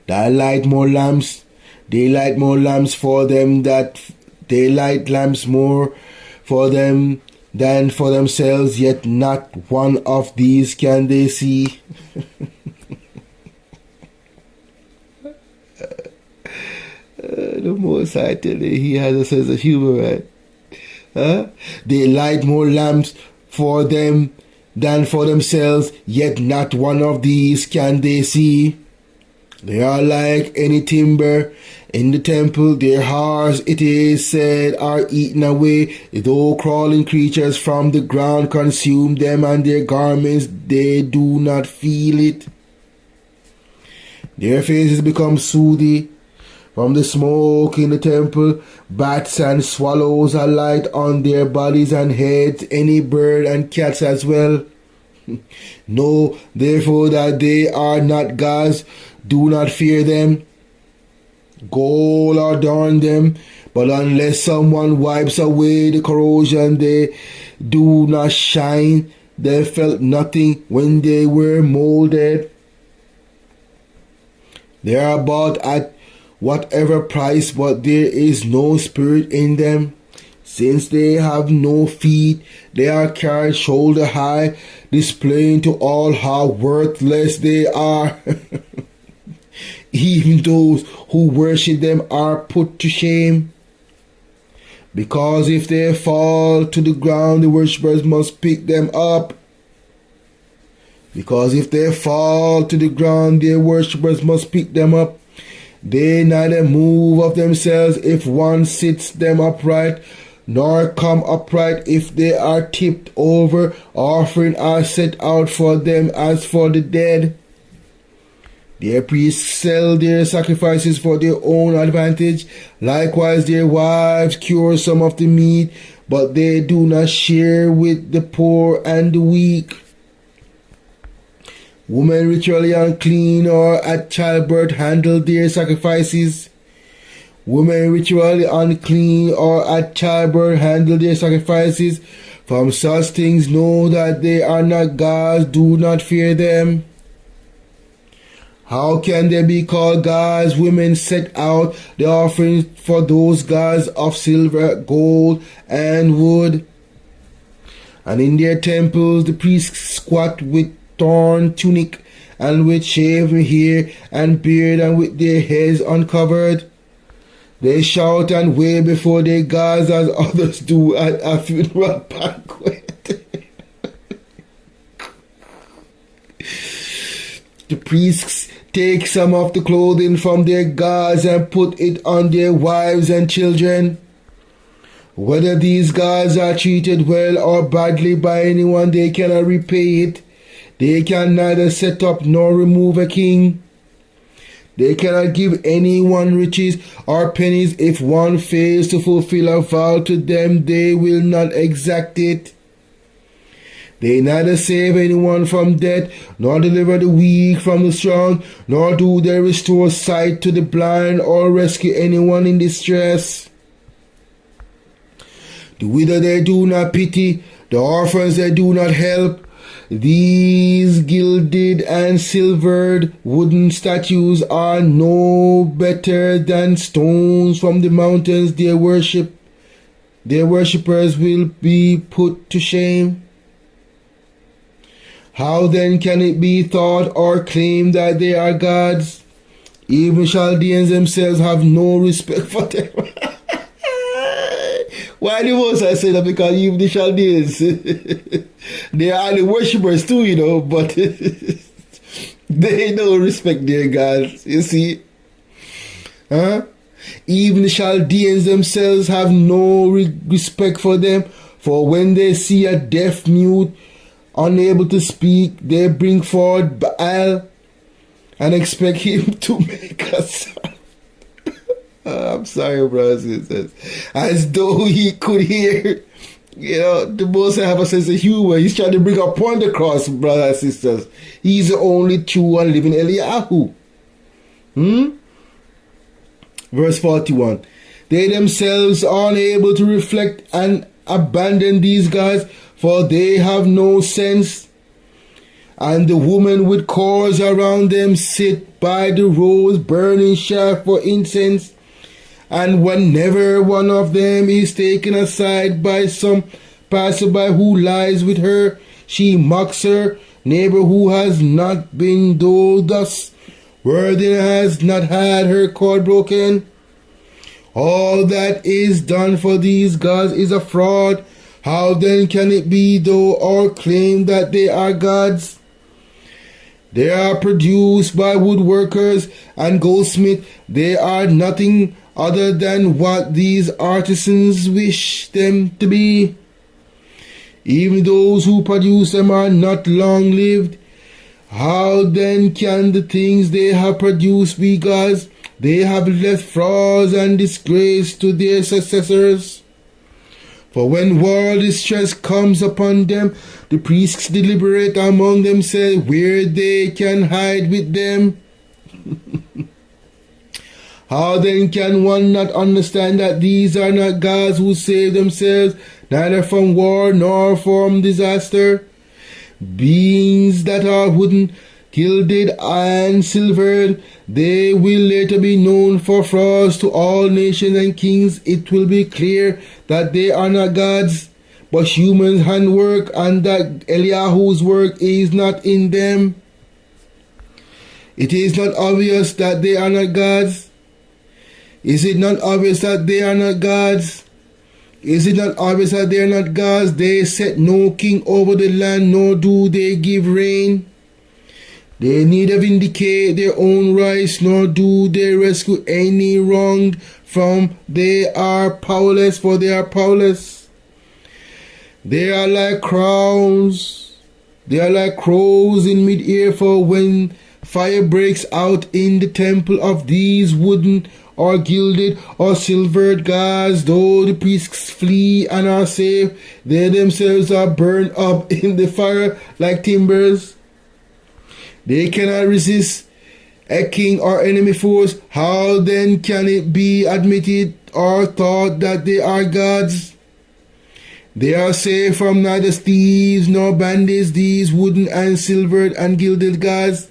They light more lamps for them they light lamps more for them than for themselves, yet not one of these can they see. The Most High tell you, he has a sense of humor, right? They light more lamps for them than for themselves, yet not one of these can they see. They are like any timber in the temple. Their hearts, it is said, are eaten away, though crawling creatures from the ground consume them, and their garments, they do not feel it. Their faces become sooty from the smoke in the temple. Bats and swallows alight on their bodies and heads, any bird and cats as well. Know therefore that they are not gods, do not fear them. Gold adorn them, but unless someone wipes away the corrosion, they do not shine. They felt nothing when they were molded. They are bought at whatever price, but there is no spirit in them. Since they have no feet, they are carried shoulder high, displaying to all how worthless they are. Even those who worship them are put to shame. Because if they fall to the ground, the worshippers must pick them up. Because if they fall to the ground, their worshippers must pick them up. They neither move of themselves if one sits them upright, nor come upright if they are tipped over. Offering are set out for them as for the dead. Their priests sell their sacrifices for their own advantage. Likewise their wives cure some of the meat, but they do not share with the poor and the weak. Women ritually unclean or at childbirth handle their sacrifices. Women ritually unclean or at childbirth handle their sacrifices. From such things know that they are not gods, do not fear them. How can they be called gods? Women set out the offerings for those gods of silver, gold, and wood. And in their temples the priests squat with torn tunic and with shaven hair and beard and with their heads uncovered. They shout and wail before their gods as others do at a funeral banquet. The priests take some of the clothing from their gods and put it on their wives and children. Whether these gods are treated well or badly by anyone, they cannot repay it. They can neither set up nor remove a king. They cannot give anyone riches or pennies. If one fails to fulfill a vow to them, they will not exact it. They neither save anyone from death, nor deliver the weak from the strong, nor do they restore sight to the blind or rescue anyone in distress. The widow they do not pity, the orphans they do not help. These gilded and silvered wooden statues are no better than stones from the mountains. Their worshippers will be put to shame. How then can it be thought or claimed that they are gods? Even Chaldeans themselves have no respect for them. Why the most I say that? Because even the Chaldeans, they are the worshippers too, but they don't respect their gods, you see. Even the Chaldeans themselves have no respect for them, for when they see a deaf mute, unable to speak, they bring forward Baal and expect him to make a sound. I'm sorry, brothers and sisters. As though he could hear. The Most High have a sense of humor. He's trying to bring a point across, brothers and sisters. He's the only true and living Eliyahu. Verse 41. They themselves are unable to reflect and abandon these gods, for they have no sense. And the women with cords around them sit by the roads, burning chaff for incense. And whenever one of them is taken aside by some passerby who lies with her, she mocks her neighbor who has not been thus worthy and has not had her cord broken. All that is done for these gods is a fraud. How then can it be though or claim that they are gods? They are produced by woodworkers and goldsmiths. They are nothing other than what these artisans wish them to be. Even those who produce them are not long-lived. How then can the things they have produced be gods? They have left frauds and disgrace to their successors. For when world distress comes upon them, the priests deliberate among themselves where they can hide with them. How then can one not understand that these are not gods who save themselves, neither from war nor from disaster? Beings that are wooden, gilded and silvered, they will later be known for frauds to all nations and kings. It will be clear that they are not gods, but human handwork, and that Eliyahu's work is not in them. It is not obvious that they are not gods. Is it not obvious that they are not gods? Is it not obvious that they are not gods? They set no king over the land, nor do they give rain. They neither vindicate their own rights, nor do they rescue any wronged from. They are powerless, for they are powerless. They are like crowns. They are like crows in mid-air, for when fire breaks out in the temple of these wooden or gilded or silvered gods, though the priests flee and are safe, they themselves are burned up in the fire like timbers. They cannot resist a king or enemy force. How then can it be admitted or thought that they are gods? They are safe from neither thieves nor bandits, these wooden and silvered and gilded gods.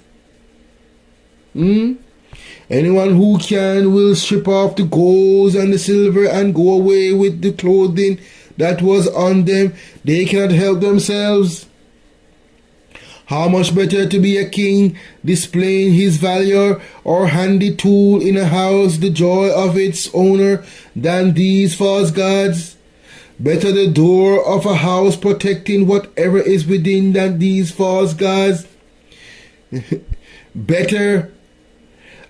Anyone who can will strip off the gold and the silver and go away with the clothing that was on them. They cannot help themselves. How much better to be a king, displaying his valor, or handy tool in a house, the joy of its owner, than these false gods? Better the door of a house protecting whatever is within than these false gods. Better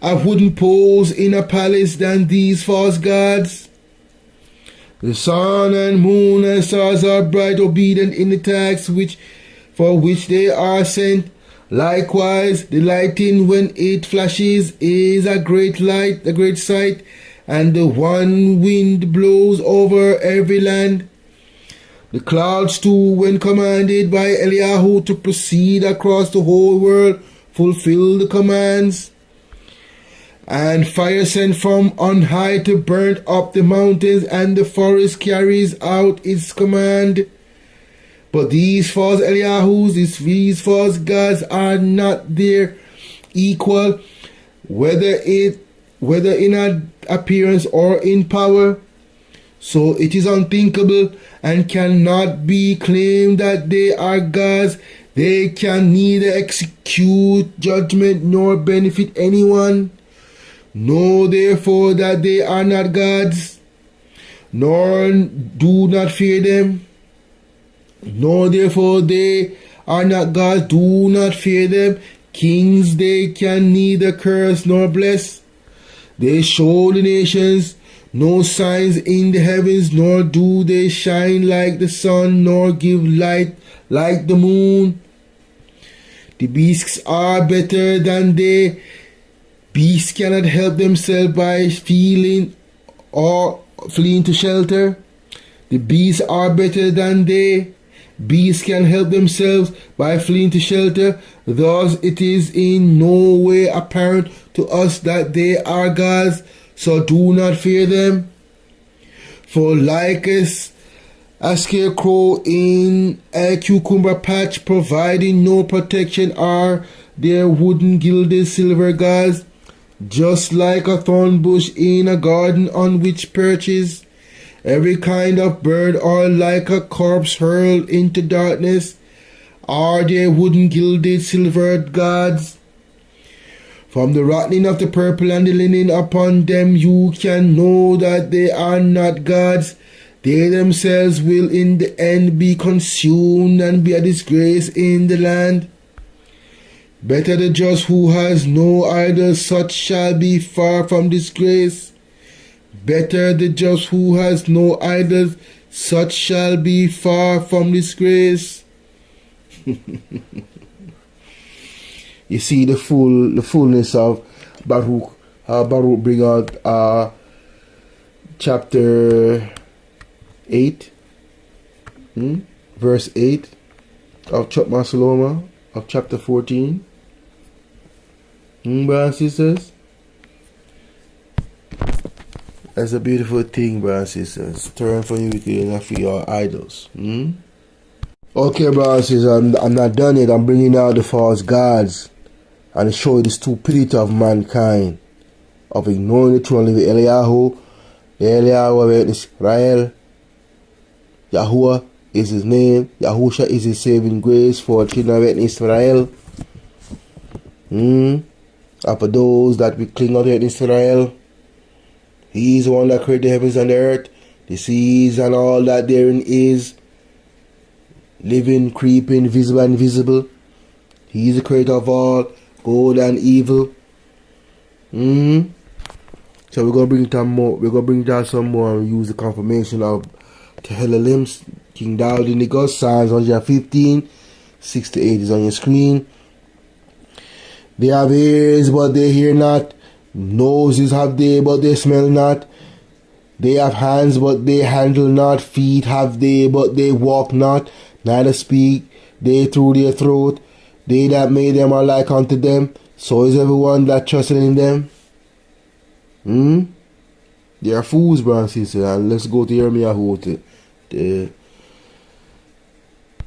a wooden pose in a palace than these false gods? The sun and moon and stars are bright, obedient in the tasks for which they are sent. Likewise, the lightning when it flashes is a great light, a great sight, and the one wind blows over every land. The clouds too, when commanded by Eliyahu to proceed across the whole world, fulfill the commands. And fire sent from on high to burn up the mountains, and the forest carries out its command. But these false Eliyahus, these false gods are not their equal, whether in appearance or in power. So it is unthinkable and cannot be claimed that they are gods. They can neither execute judgment nor benefit anyone. Know therefore that they are not gods, nor do not fear them. Know therefore they are not gods, do not fear them. Kings they can neither curse nor bless. They show the nations no signs in the heavens, nor do they shine like the sun, nor give light like the moon. The beasts are better than they. Beasts cannot help themselves by feeling or fleeing to shelter. The beasts are better than they. Beasts can help themselves by fleeing to shelter. Thus it is in no way apparent to us that they are gods, so do not fear them. For like a scarecrow in a cucumber patch, providing no protection, are their wooden, gilded, silver gods. Just like a thorn bush in a garden on which perches every kind of bird, or like a corpse hurled into darkness, are their wooden, gilded, silvered gods. From the rotting of the purple and the linen upon them, you can know that they are not gods. They themselves will in the end be consumed and be a disgrace in the land. Better the just who has no idol, such shall be far from disgrace. Better the just who has no idols, such shall be far from disgrace. You see the fullness of Baruch. Baruch bring out chapter 8, verse 8 of Chokmah Shalomah of chapter 14. Brothers and sisters, that's a beautiful thing, brothers and sisters. Turn from you wicked and for your idols. Okay, brothers and sisters, I'm not done yet. I'm bringing out the false gods and show you the stupidity of mankind, of ignoring the true and living Eliyahu. The Eliyahu of Israel. Yahuwah is his name. Yahusha is his saving grace for children of Israel. And for those that we cling unto in Israel, he is the one that created the heavens and the earth, the seas and all that therein is, living, creeping, visible and invisible. He is the creator of all, good and evil. So we're gonna bring down more. We're gonna bring down some more and use the confirmation of Tehillim, King David in the God, Psalms 115, 6 to 8 is on your screen. They have ears, but they hear not. Noses have they, but they smell not. They have hands, but they handle not. Feet have they, but they walk not. Neither speak they through their throat. They that made them are like unto them. So is everyone that trusted in them. They are fools, brothers and sisters. And let's go to Yirmiyahu.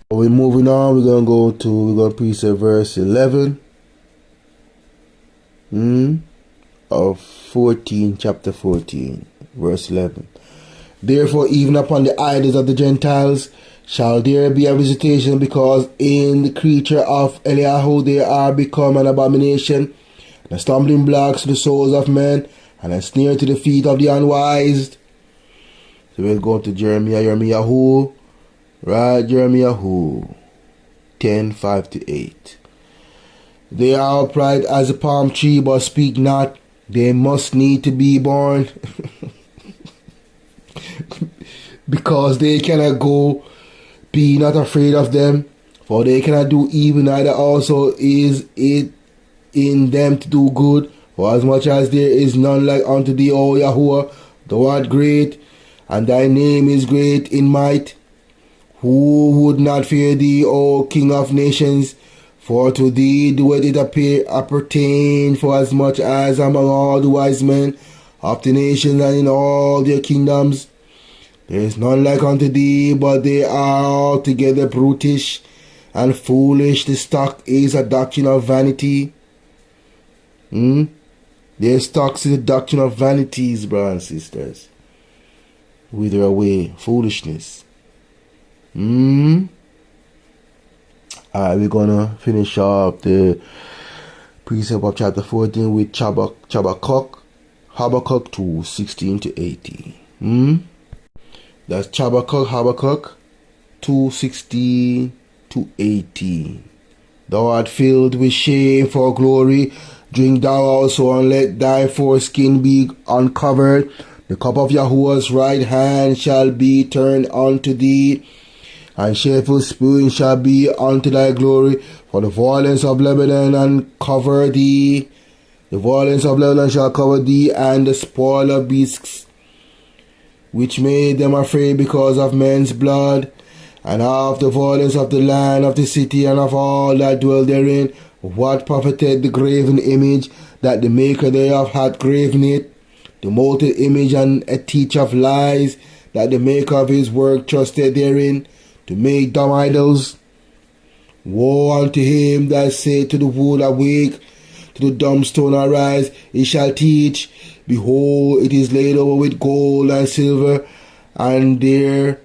We're moving on. We're gonna precept verse 11. Of 14, chapter 14, verse 11. Therefore, even upon the idols of the Gentiles shall there be a visitation, because in the creature of Eliyahu they are become an abomination, and a stumbling blocks to the souls of men, and a snare to the feet of the unwise. So we'll go to Yirmiyahu, right? Yirmiyahu 10, 5 to 8. They are upright as a palm tree, but speak not. They must need to be born because they cannot go. Be not afraid of them, for they cannot do evil, neither also is it in them to do good. For as much as there is none like unto thee, O Yahuwah, thou art great, and thy name is great in might. Who would not fear thee, O King of nations? For to thee doeth it appertain, for as much as among all the wise men of the nations and in all their kingdoms, there is none like unto thee, but they are altogether brutish and foolish. The stock is a doctrine of vanity. Their stocks is a doctrine of vanities, brothers and sisters. Wither away foolishness. Alright, we're gonna finish up the precept of chapter 14 with Habakkuk 2, 16 to 18. That's Habakkuk 2, 16 to 18. Thou art filled with shame for glory. Drink thou also, and let thy foreskin be uncovered. The cup of Yahuwah's right hand shall be turned unto thee, and shameful spewing shall be unto thy glory. For the violence of Lebanon and cover thee. The violence of Lebanon shall cover thee, and the spoil of beasts, which made them afraid because of men's blood, and of the violence of the land of the city, and of all that dwell therein. What profited the graven image, that the maker thereof hath graven it? The molten image and a teacher of lies, that the maker of his work trusted therein, to make dumb idols. Woe unto him that said to the wood, awake, to the dumb stone, arise. He shall teach. Behold, it is laid over with gold and silver, and there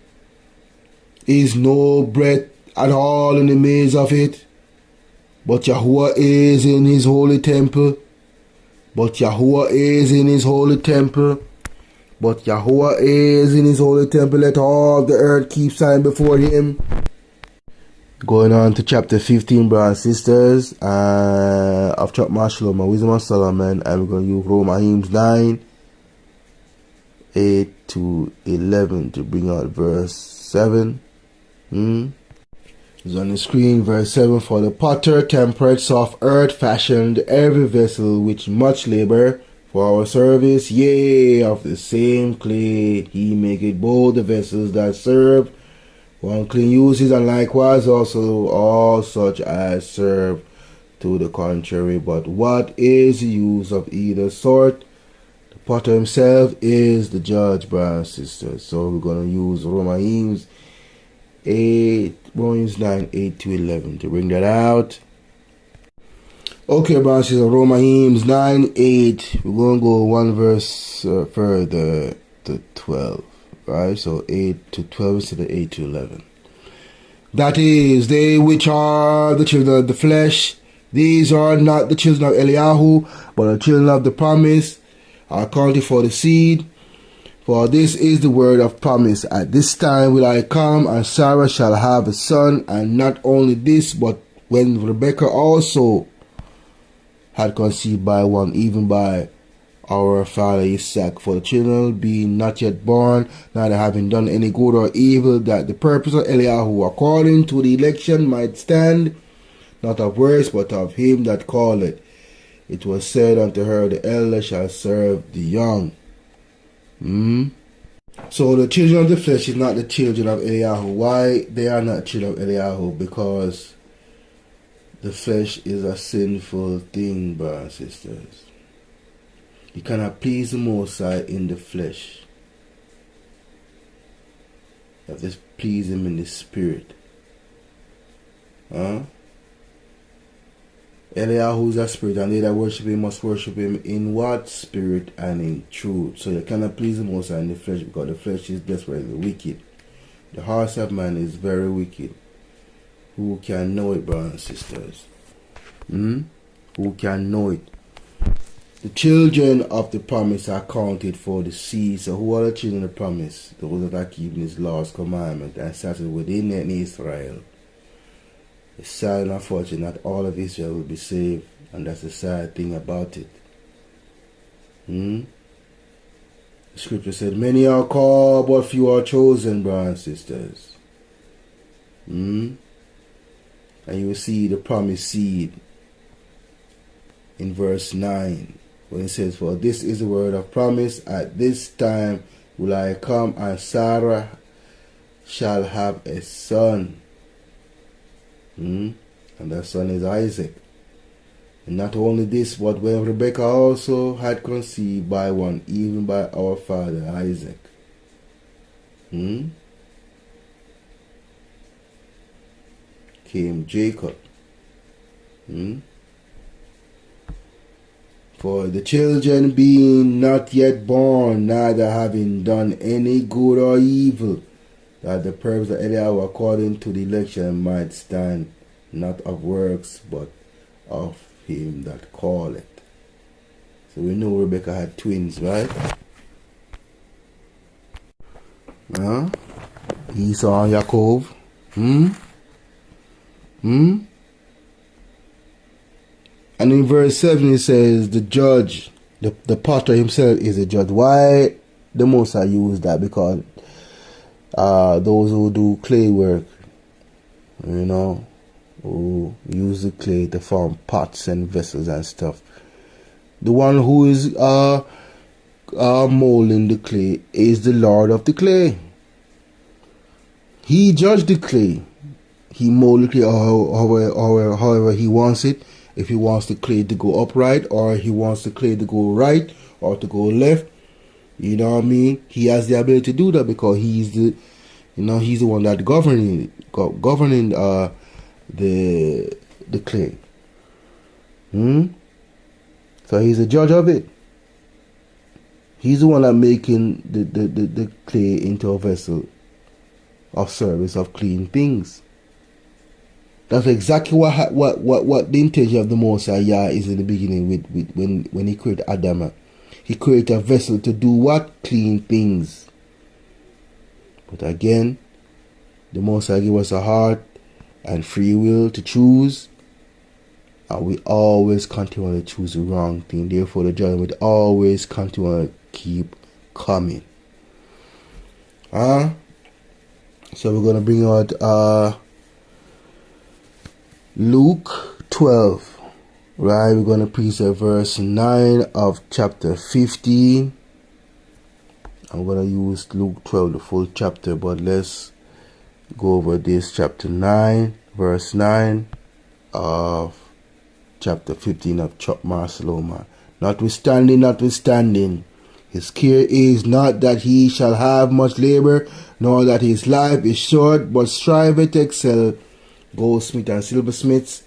is no breath at all in the midst of it. But Yahuwah is in his holy temple. But Yahuwah is in his holy temple. But Yahuwah is in his holy temple. Let all the earth keep silent before him. Going on to chapter 15, brothers and sisters, of Chokmah, Shalomah, Wisdom of Solomon, and we're going to use Romans 9, 8 to 11 to bring out verse 7. It's on the screen, verse 7. For the potter tempered soft earth fashioned every vessel with much labor for our service, yea, of the same clay he maketh both the vessels that serve for unclean uses, and likewise also all such as serve to the contrary. But what is the use of either sort? The potter himself is the judge, brothers and sisters. So we're going to use Romans 9, 8 to 11 to bring that out. Okay, brothers and sisters, Romans 9, 8. We're going to go one verse further to 12. Right, so 8 to 12 instead of 8 to 11. That is, they which are the children of the flesh, these are not the children of Eliyahu, but the children of the promise, are counted for the seed. For this is the word of promise. At this time will I come, and Sarah shall have a son. And not only this, but when Rebekah also had conceived by one, even by our father Isaac, for the children being not yet born, neither having done any good or evil, that the purpose of Eliyahu according to the election might stand, not of works, but of him that calleth. It was said unto her, the elder shall serve the young. So the children of the flesh is not the children of Eliyahu. Why they are not children of Eliyahu? Because the flesh is a sinful thing, brothers and sisters. You cannot please the Most High in the flesh. You have to please him in the spirit. Eliyahu is a spirit, and they that worship him must worship him in what? Spirit and in truth. So you cannot please the Most High in the flesh, because the flesh is desperately wicked. The heart of man is very wicked. Who can know it, brothers and sisters? Who can know it? The children of the promise are counted for the seed. So who are the children of the promise? Those that are keeping his laws, commandments, and started within Israel. It's sad and unfortunate not all of Israel will be saved, and that's the sad thing about it. The scripture said, many are called, but few are chosen, brothers and sisters. And you will see the promised seed in verse 9, when it says, for this is the word of promise, at this time will I come, and Sarah shall have a son. And that son is Isaac. And not only this, but when Rebekah also had conceived by one, even by our father Isaac. Came Jacob. For the children being not yet born, neither having done any good or evil, that the purpose of Eliab according to the election might stand, not of works, but of him that calleth. So we know Rebekah had twins, right? Esau and Jacob. And in verse 7 it says the judge, the potter himself is a judge. Why the Most High use that? Because those who do clay work, who use the clay to form pots and vessels and stuff, the one who is molding the clay is the Lord of the clay. He judged the clay. He molded the clay however he wants it. If he wants the clay to go upright, or he wants the clay to go right or to go left, you know what I mean? He has the ability to do that because he's the one that governing the clay. So he's a judge of it. He's the one that making the clay into a vessel of service, of clean things. That's exactly what the intention of the Most High Yah is in the beginning with when he created Adam. He created a vessel to do what? Clean things. But again, the Most High gave us a heart and free will to choose, and we always continue to choose the wrong thing. Therefore, the judgment always continue to keep coming. So we're gonna bring out Luke 12, right? We're going to precept verse 9 of chapter 15. I'm going to use Luke 12, the full chapter, but let's go over this chapter 9, verse 9 of chapter 15 of Chokmah, Shalomah. Notwithstanding, his care is not that he shall have much labor, nor that his life is short, but striveth to excel goldsmith and silversmiths,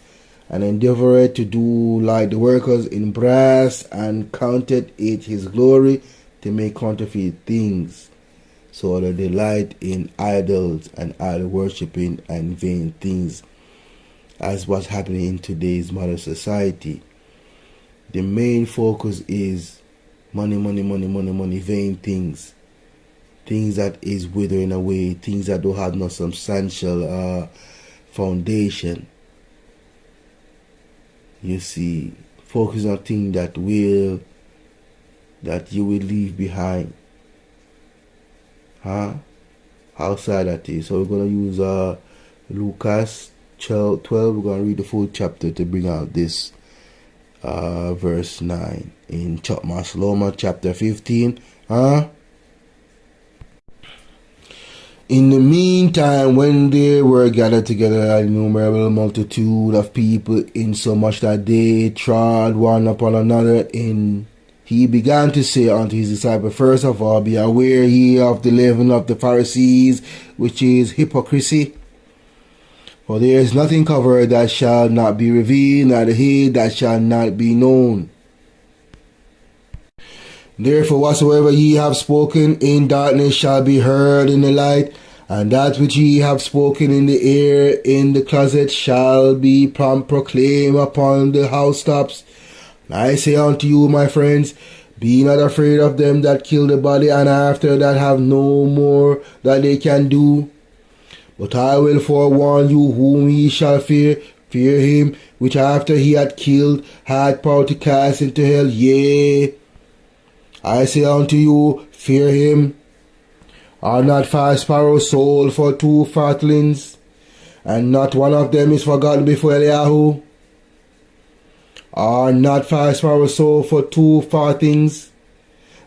and endeavoureth to do like the workers in brass, and counted it his glory to make counterfeit things, so that they delight in idols and idol worshipping and vain things, as what's happening in today's modern society. The main focus is money, vain things that is withering away, things that don't have no substantial foundation. You see, focus on things that you will leave behind. Outside that is. So we're gonna use Lucas 12. We're gonna read the full chapter to bring out this verse 9 in Chokmah, Shalomah, chapter 15. In the meantime, when they were gathered together an innumerable multitude of people, insomuch that they trod one upon another, he began to say unto his disciples, first of all, be aware ye of the leaven of the Pharisees, which is hypocrisy. For there is nothing covered that shall not be revealed, neither hid that shall not be known. Therefore, whatsoever ye have spoken in darkness shall be heard in the light, and that which ye have spoken in the air in the closet shall be proclaimed upon the housetops. And I say unto you, my friends, be not afraid of them that kill the body, and after that have no more that they can do. But I will forewarn you whom ye shall fear. Fear him which after he had killed had power to cast into hell. Yea, I say unto you, fear him. Are not 5 sparrows sold for 2 fatlings, and not one of them is forgotten before Eliyahu? Are not 5 sparrows sold for 2 farthings,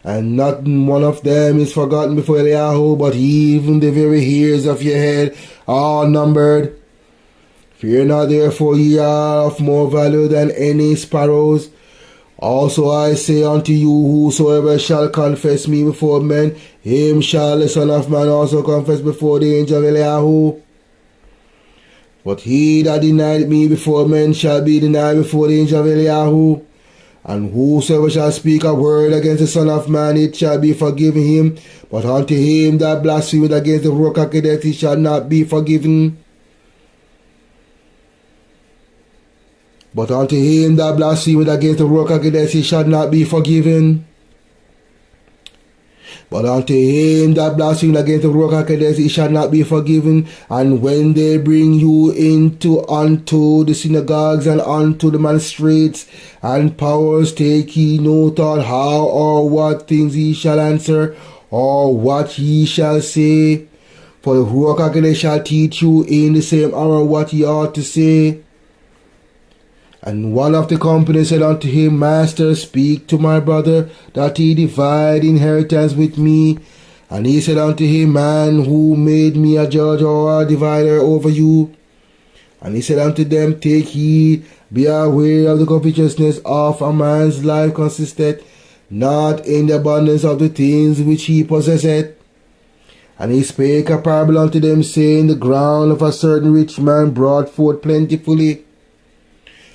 and not one of them is forgotten before Eliyahu? But even the very hairs of your head are numbered. Fear not, therefore, ye are of more value than any sparrows. Also I say unto you, whosoever shall confess me before men, him shall the Son of Man also confess before the angel of Eliyahu. But he that denied me before men shall be denied before the angel of Eliyahu. And whosoever shall speak a word against the Son of Man, it shall be forgiven him. But unto him that blasphemeth against the Ruach HaKodesh, it shall not be forgiven. But unto him that blasphemeth against the Ruach HaKodesh, it shall not be forgiven. But unto him that blasphemeth against the Ruach HaKodesh, it shall not be forgiven. And when they bring you unto the synagogues and unto the magistrates and powers, take ye no thought how or what things ye shall answer, or what ye shall say. For the Ruach HaKodesh shall teach you in the same hour what ye ought to say. And one of the company said unto him, Master, speak to my brother, that he divide inheritance with me. And he said unto him, Man, who made me a judge or a divider over you? And he said unto them, Take heed, be aware of the covetousness of a man's life consisteth not in the abundance of the things which he possesseth. And he spake a parable unto them, saying, The ground of a certain rich man brought forth plentifully.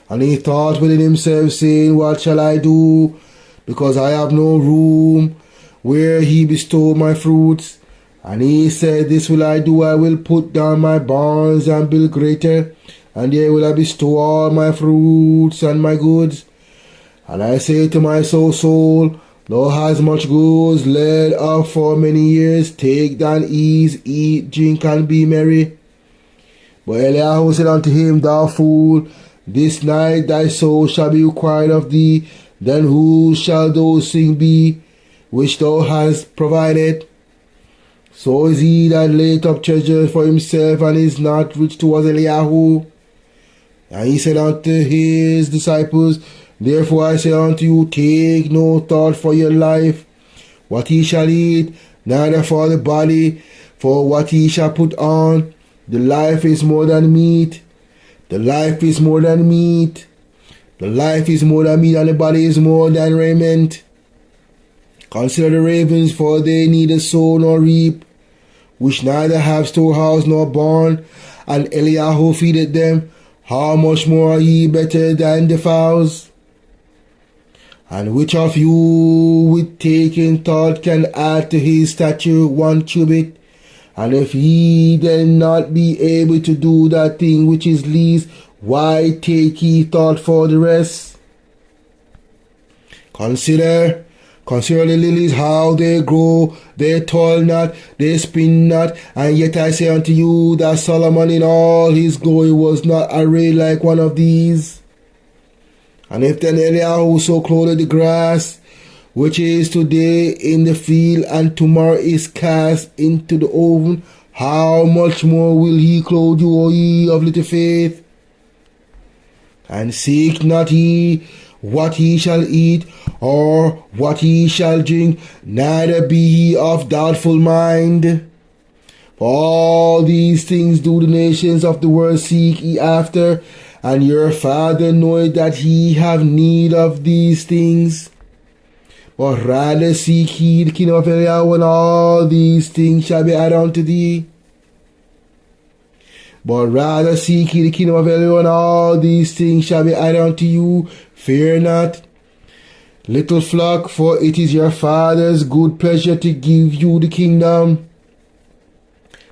And he thought within himself, saying, What shall I do? Because I have no room where he bestow my fruits. And he said, This will I do, I will put down my barns and build greater, and there will I bestow all my fruits and my goods. And I say to my soul, Thou hast much goods laid up for many years, take thine ease, eat, drink, and be merry. But Eliyahu said unto him, Thou fool, this night thy soul shall be required of thee. Then who shall those things be which thou hast provided? So is he that laid up treasure for himself, and is not rich towards Eliyahu. And he said unto his disciples, Therefore I say unto you, take no thought for your life, what ye shall eat, neither for the body, for what ye shall put on. The life is more than meat. The life is more than meat. The life is more than meat, and the body is more than raiment. Consider the ravens, for they neither sow nor reap, which neither have storehouse nor barn, and Eliyahu feedeth them. How much more are ye better than the fowls? And which of you with taking thought can add to his stature 1 cubit? And if ye then not be able to do that thing which is least, why take ye thought for the rest? Consider the lilies, how they grow, they toil not, they spin not, and yet I say unto you that Solomon in all his glory was not arrayed like one of these. And if then Eliyahu so clothed the grass, which is today in the field and tomorrow is cast into the oven, how much more will he clothe you, O ye of little faith? And seek not ye what ye shall eat, or what ye shall drink, neither be ye of doubtful mind. For all these things do the nations of the world seek ye after, and your Father knoweth that ye have need of these things. But rather seek ye the kingdom of Eliyahu, and all these things shall be added unto thee. But rather seek ye the kingdom of Eliyahu, and all these things shall be added unto you. Fear not, little flock, for it is your Father's good pleasure to give you the kingdom.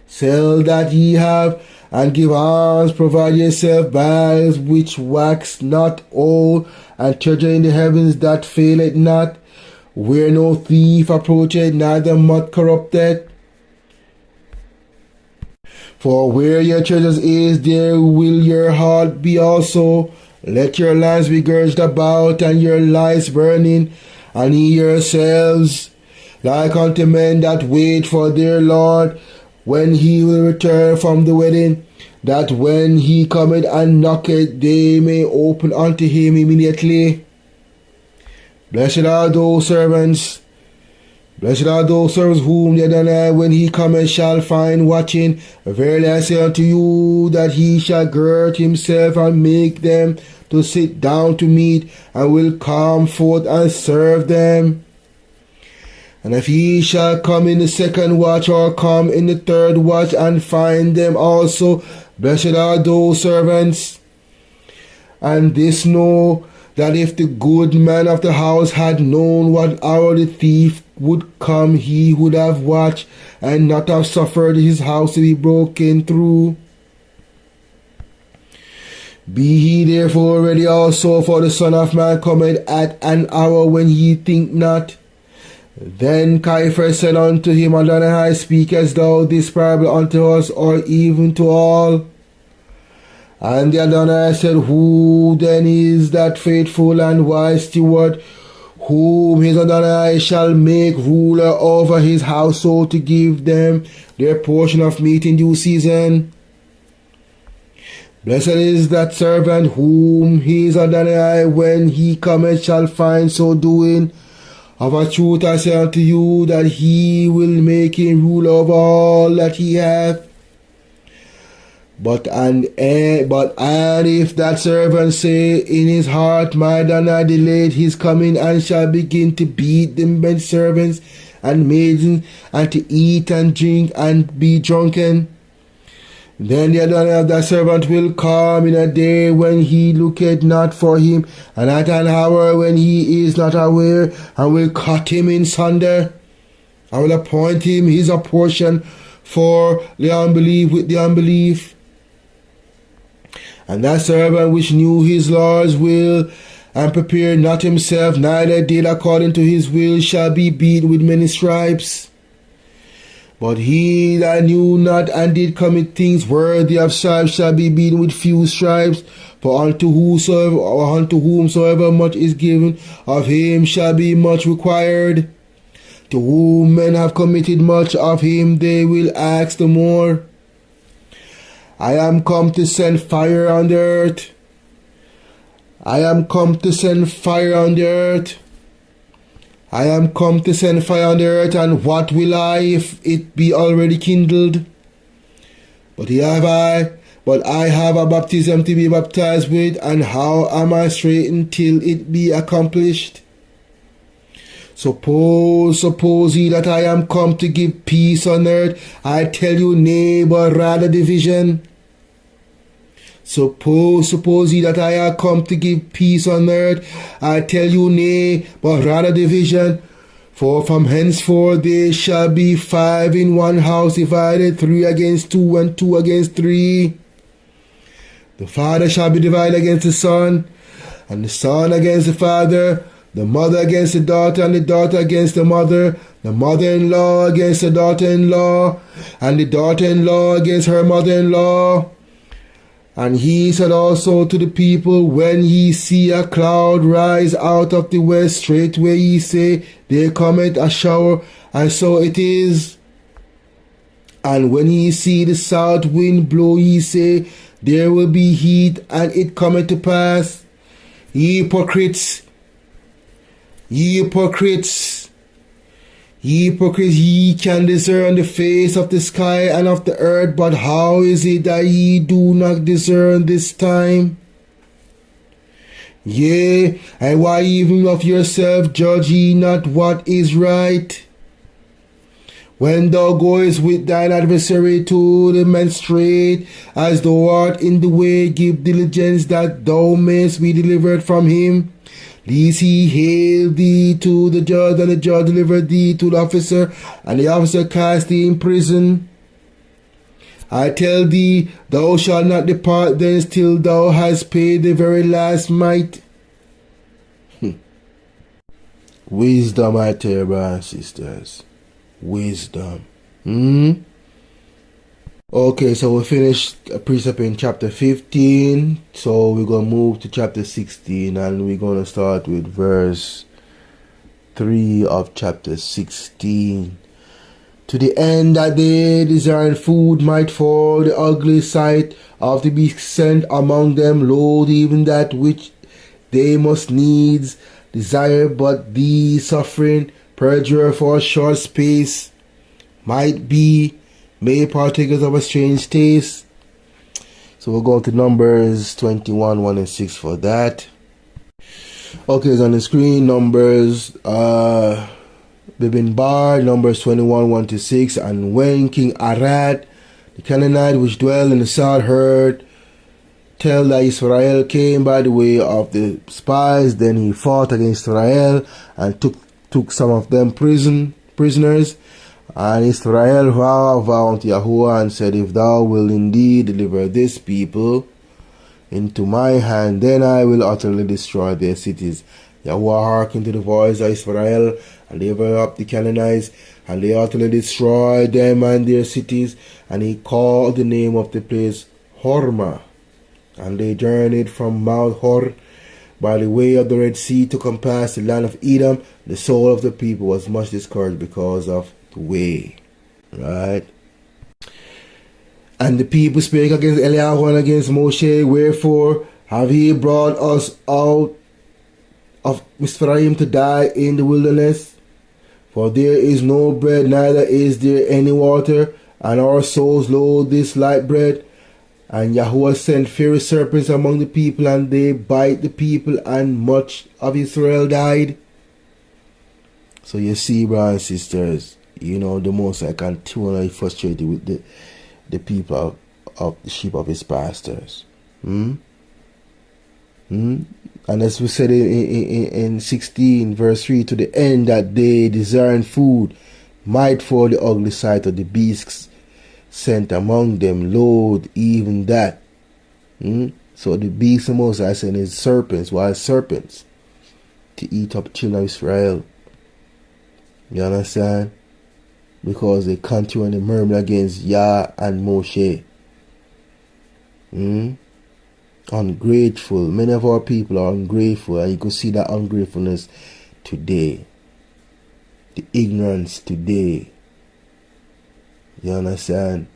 Sell that ye have, and give alms, provide yourself bags which wax not old, and treasure in the heavens that faileth not, where no thief approacheth, neither moth corrupteth. For where your treasures is, there will your heart be also. Let your lamps be girded about, and your lights burning, and ye yourselves, like unto men that wait for their Lord, when he will return from the wedding, that when he cometh and knocketh, they may open unto him immediately. Blessed are those servants. Blessed are those servants whom the Adonai, when he cometh, shall find watching. Verily I say unto you, that he shall gird himself and make them to sit down to meat, and will come forth and serve them. And if he shall come in the second watch, or come in the third watch, and find them also, blessed are those servants. And this know, that if the good man of the house had known what hour the thief would come, he would have watched, and not have suffered his house to be broken through. Be he therefore ready also, for the Son of Man cometh at an hour when ye think not. Then Caiaphas said unto him, Adonai, speakest thou this parable unto us, or even to all? And the Adonai said, Who then is that faithful and wise steward, whom his Adonai shall make ruler over his household, to give them their portion of meat in due season? Blessed is that servant whom his Adonai, when he cometh, shall find so doing. Of a truth I say unto you, that he will make him ruler over all that he hath. But if that servant say in his heart, My Adonai delayed his coming, and shall begin to beat the men servants and maidens, and to eat and drink and be drunken, then the Adonai of that servant will come in a day when he looketh not for him, and at an hour when he is not aware, and will cut him in sunder. I will appoint him his portion for the unbelief with the unbelief. And that servant which knew his Lord's will, and prepared not himself, neither did according to his will, shall be beaten with many stripes. But he that knew not, and did commit things worthy of stripes, shall be beaten with few stripes. For unto whomsoever much is given, of him shall be much required. To whom men have committed much, of him they will ask the more. I am come to send fire on the earth. I am come to send fire on the earth. I am come to send fire on the earth, and what will I, if it be already kindled? But I have a baptism to be baptized with, and how am I straitened till it be accomplished? Suppose ye that I am come to give peace on earth. I tell you, nay, but rather division. Suppose ye that I am come to give peace on earth. I tell you, nay, but rather division. For from henceforth there shall be 5 in one house divided, 3 against 2, and 2 against 3. The father shall be divided against the son, and the son against the father, the mother against the daughter, and the daughter against the mother-in-law against the daughter-in-law, and the daughter-in-law against her mother-in-law. And he said also to the people, When ye see a cloud rise out of the west, straightway ye say, There cometh a shower, and so it is. And when ye see the south wind blow, ye say, There will be heat, and it cometh to pass. Ye hypocrites, ye can discern the face of the sky and of the earth, but how is it that ye do not discern this time? Yea, and why even of yourself judge ye not what is right? When thou goest with thine adversary to the magistrate, as thou art in the way, give diligence that thou mayest be delivered from him. Lest he hail thee to the judge, and the judge deliver thee to the officer, and the officer cast thee in prison. I tell thee, thou shalt not depart thence till thou hast paid the very last mite. Wisdom, I tell you, brothers and sisters. Wisdom. Okay, so we finished Precept in chapter 15. So we're going to move to chapter 16, and we're going to start with verse 3 of chapter 16. To the end that they desired food might fall the ugly sight of the beast sent among them, loath even that which they must needs desire, but the suffering perjure for a short space might be made partakers of a strange taste. So we'll go to Numbers 21, 1 and 6 for that. Okay, it's on the screen. Numbers Bibin Bar, Numbers 21, 1 to 6. And when King Arad, the Canaanite which dwell in the south, heard tell that Israel came by the way of the spies, then he fought against Israel and took some of them prisoners. And Israel vowed unto Yahuwah and said, if thou wilt indeed deliver this people into my hand, then I will utterly destroy their cities. Yahuwah hearkened to the voice of Israel, and they brought up the Canaanites, and they utterly destroyed them and their cities. And he called the name of the place Hormah. And they journeyed from Mount Hor by the way of the Red Sea to compass the land of Edom. The soul of the people was much discouraged because of the way. Right? And the people spake against Eliyahu and against Moshe, wherefore have ye brought us out of Mizraim to die in the wilderness? For there is no bread, neither is there any water, and our souls loathe this light bread. And Yahuwah sent fierce serpents among the people, and they bite the people, and much of Israel died. So you see, brothers and sisters, the Most High continually frustrated with the people of the sheep of his pastors. And as we said in 16 verse 3, to the end that they desiring food might for the ugly sight of the beasts sent among them, loathe even that. So the beast the Most High sent is serpents, wild serpents, to eat up children of Israel. You understand? Because they continue to murmur against Yah and Moshe. Ungrateful. Many of our people are ungrateful, and you can see that ungratefulness today. The ignorance today. You understand?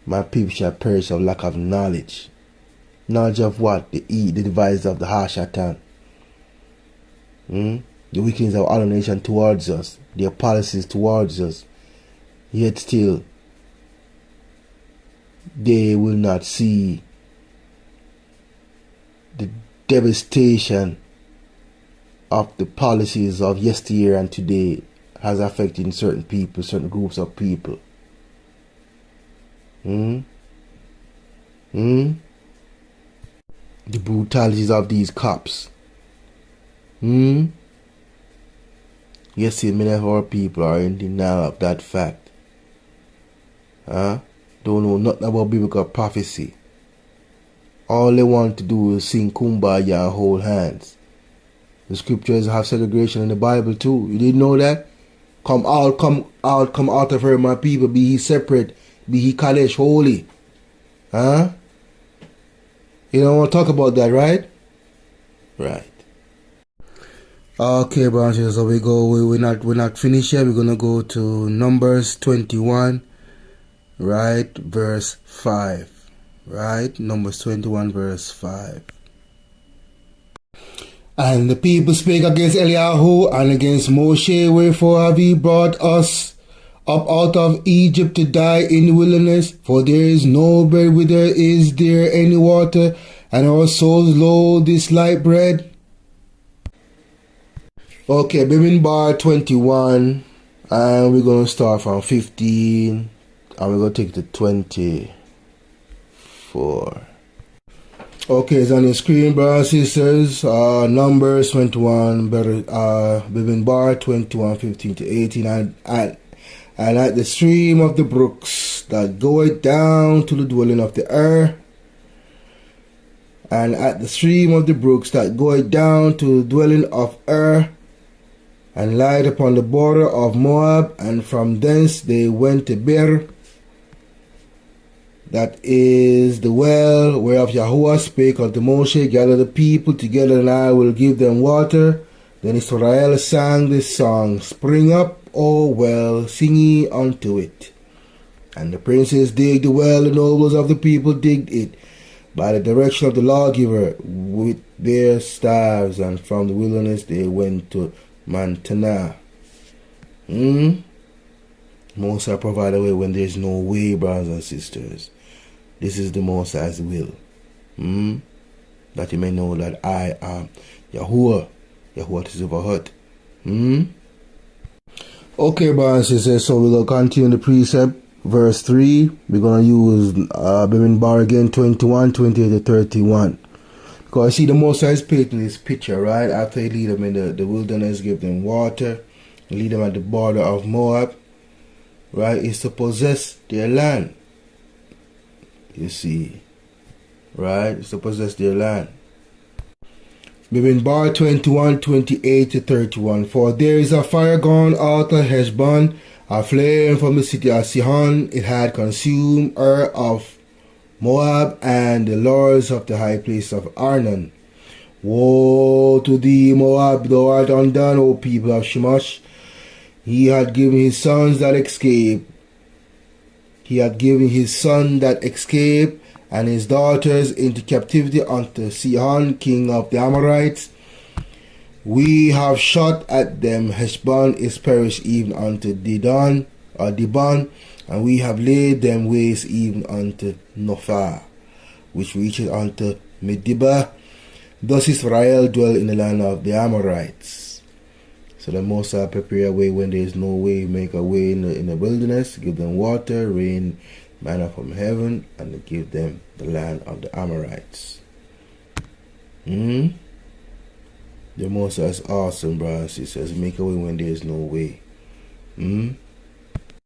My people shall perish of lack of knowledge. Knowledge of what? They eat the devices of the Hashatan. The wickedness of other nation towards us, their policies towards us, yet still they will not see the devastation of the policies of yesteryear and today has affected certain people, certain groups of people. The brutalities of these cops. Yes, many of our people are in denial of that fact. Don't know nothing about biblical prophecy. All they want to do is sing Kumbaya and hold hands. The scriptures have segregation in the Bible too. You didn't know that? Come out of her, my people. Be ye separate. Be ye Kadesh, holy. You don't want to talk about that, right? Right. Okay, brothers, so we go. We're not finished yet. We're gonna go to Numbers 21, right, verse 5. Right, Numbers 21, verse 5. And the people spake against Eliyahu and against Moshe, wherefore have ye brought us up out of Egypt to die in the wilderness? For there is no bread, whither is there any water, and our souls loathe this light bread. Okay, Bibin Bar 21, and we're going to start from 15, and we're going to take to 24. Okay, it's on the screen, brothers and sisters. Numbers 21, Bibin Bar 21, 15 to 18, and at the stream of the brooks that goeth down to the dwelling of the and at the stream of the brooks that goeth down to the dwelling of and lied upon the border of Moab, and from thence they went to Beer, that is the well whereof Yahuwah spake unto Moshe, gather the people together, and I will give them water. Then Israel sang this song, Spring up, O well, sing ye unto it. And the princes digged the well, the nobles of the people digged it, by the direction of the lawgiver with their staves, and from the wilderness they went to Montana. Most High provide a way when there's no way, brothers and sisters. This is the Most High's will. That you may know that I am Yahuwah. Yahuwah Tzivahut. Okay, brothers and sisters, so we're going to continue the precept. Verse 3, we're going to use Bimini Bar again, 21, 28 to 31. Because see, the Most High is painting this picture, right? After he lead them in the wilderness, give them water, lead them at the border of Moab, right? Is to possess their land. You see, right? It's to possess their land. Bimini Bar 21, 28 to 31. For there is a fire gone out of Heshbon, a flame from the city of Sihon. It had consumed Ur of Moab and the lords of the high place of Arnon. Woe to thee, Moab, thou art undone, O people of Shemash. He had given his sons that escape. He had given his son that escape and his daughters into captivity unto Sihon, king of the Amorites. We have shot at them. Heshbon is perished even unto Dibon, and we have laid them waste even unto Nophah, which reaches unto Medibah. Thus Israel dwell in the land of the Amorites. So the Most High prepare a way when there is no way, make a way in the wilderness, give them water, rain, manna from heaven, and give them the land of the Amorites. The Most High is awesome, brothers. He says, make a way when there is no way.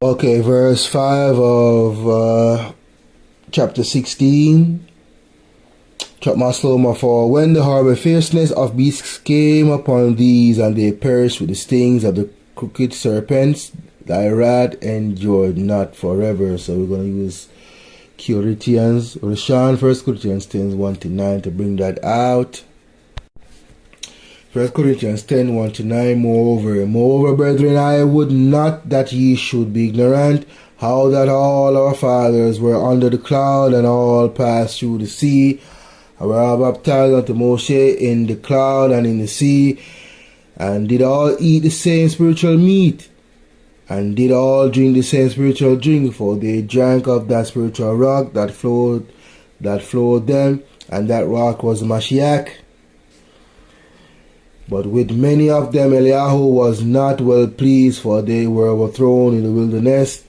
Okay, verse 5 of chapter 16. Chokmah, Shalomah. For when the horrible fierceness of beasts came upon these, and they perished with the stings of the crooked serpents, thy wrath endured not forever. So we're going to use Corinthians, Rishon, 1 Corinthians 10, 1 to 9 to bring that out. 1 Corinthians 10, 1 to 9. Moreover, brethren, I would not that ye should be ignorant, how that all our fathers were under the cloud, and all passed through the sea, and were all baptized unto Moshe in the cloud and in the sea, and did all eat the same spiritual meat, and did all drink the same spiritual drink, for they drank of that spiritual rock that flowed them, and that rock was Mashiach. But with many of them Eliyahu was not well pleased, for they were overthrown in the wilderness.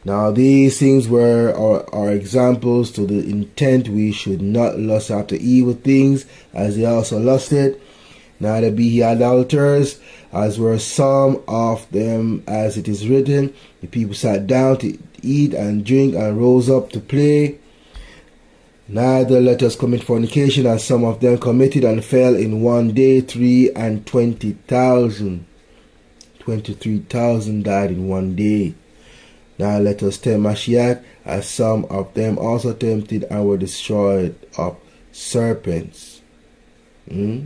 Now these things were our examples, to the intent we should not lust after evil things, as they also lusted. Neither be ye idolaters, as were some of them, as it is written, the people sat down to eat and drink, and rose up to play. Neither let us commit fornication, as some of them committed, and fell in one day 320,000. 23,000 died in one day. Now let us tempt Mashiach, as some of them also tempted and were destroyed of serpents. I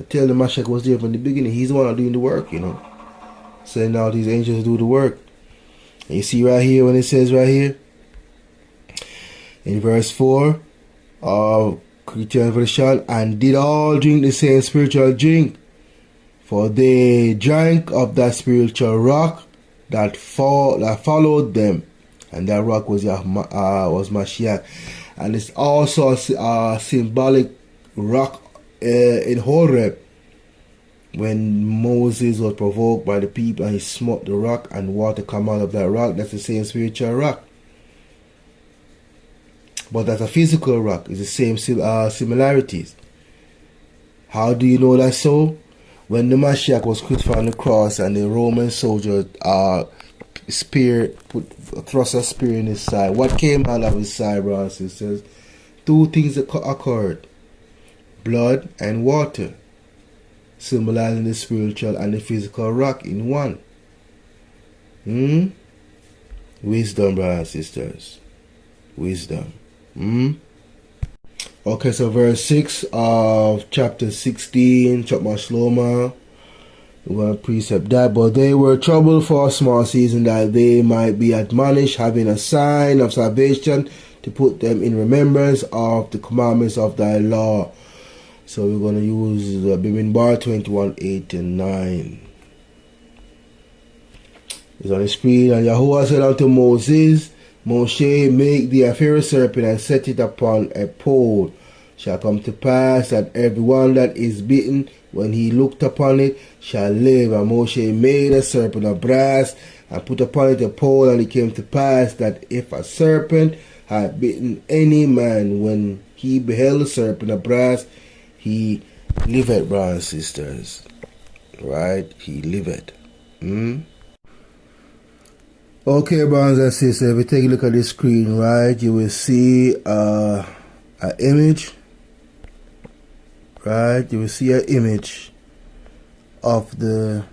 tell the Mashiach was there from the beginning. He's the one doing the work, Sending out these angels to do the work. And you see right here, when it says right here, in verse 4, of Christian version, and did all drink the same spiritual drink, for they drank of that spiritual rock that followed them, and that rock was Mashiach. And it's also a symbolic rock in Horeb, when Moses was provoked by the people and he smote the rock and water come out of that rock. That's the same spiritual rock. But that's a physical rock. It's the same similarities. How do you know that so? When the Mashiach was crucified on the cross and the Roman soldier thrust a spear in his side, what came out of his side, brothers and sisters? Two things occurred: blood and water, symbolizing the spiritual and the physical rock in one. Wisdom, brothers and sisters. Wisdom. Okay, so verse 6 of chapter 16, Chokmah, Shalomah. One precept that, but they were troubled for a small season, that they might be admonished, having a sign of salvation to put them in remembrance of the commandments of thy law. So we're going to use Bimini Bar 21, 8 and 9. It's on the screen. And Yahuwah said unto Moses, Moshe, make thee a fiery serpent and set it upon a pole. Shall come to pass that everyone that is bitten, when he looked upon it, shall live. And Moshe made a serpent of brass and put upon it a pole. And it came to pass that if a serpent had bitten any man, when he beheld the serpent of brass, he liveth, brothers and sisters. Right? He liveth. Okay, brothers and sisters, if you take a look at the screen, right, you will see an image. Right, you will see an image of the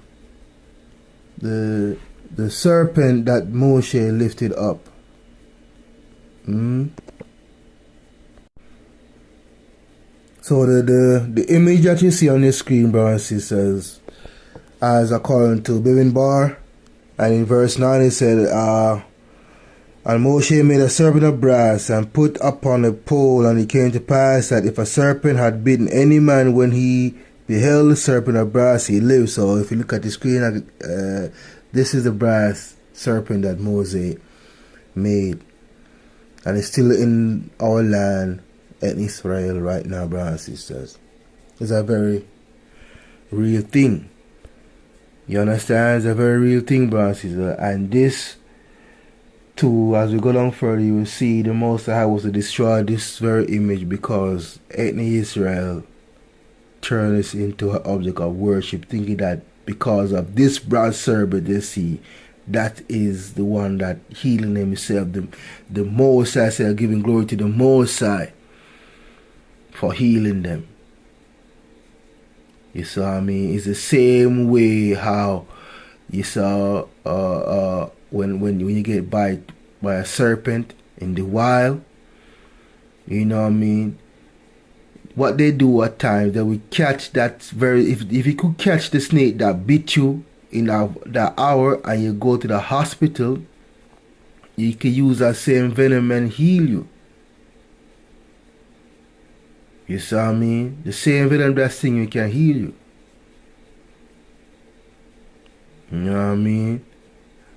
serpent that Moshe lifted up. So the image that you see on the screen, brothers and sisters, as according to Bimini Bar, and in verse 9 it said, and Moshe made a serpent of brass and put upon a pole, and it came to pass that if a serpent had bitten any man, when he beheld the serpent of brass, he lived. So if you look at the screen, this is the brass serpent that Moses made, and it's still in our land in Israel right now, brothers and sisters. It's a very real thing. You understand? It's a very real thing, brothers and sisters. And this too, as we go down further, you will see the Most High was to destroy this very image, because ethnic Israel turned this into an object of worship, thinking that because of this brass serpent they see, that is the one that healing himself. The Most High said, giving glory to the Most High for healing them. You saw me? It's the same way how you saw when you get bite by a serpent in the wild. You know what I mean? What they do at times, they will catch that if you could catch the snake that bit you in that hour and you go to the hospital, you can use that same venom and heal you. You see what I mean? The same venom that sting you can heal you. You know what I mean?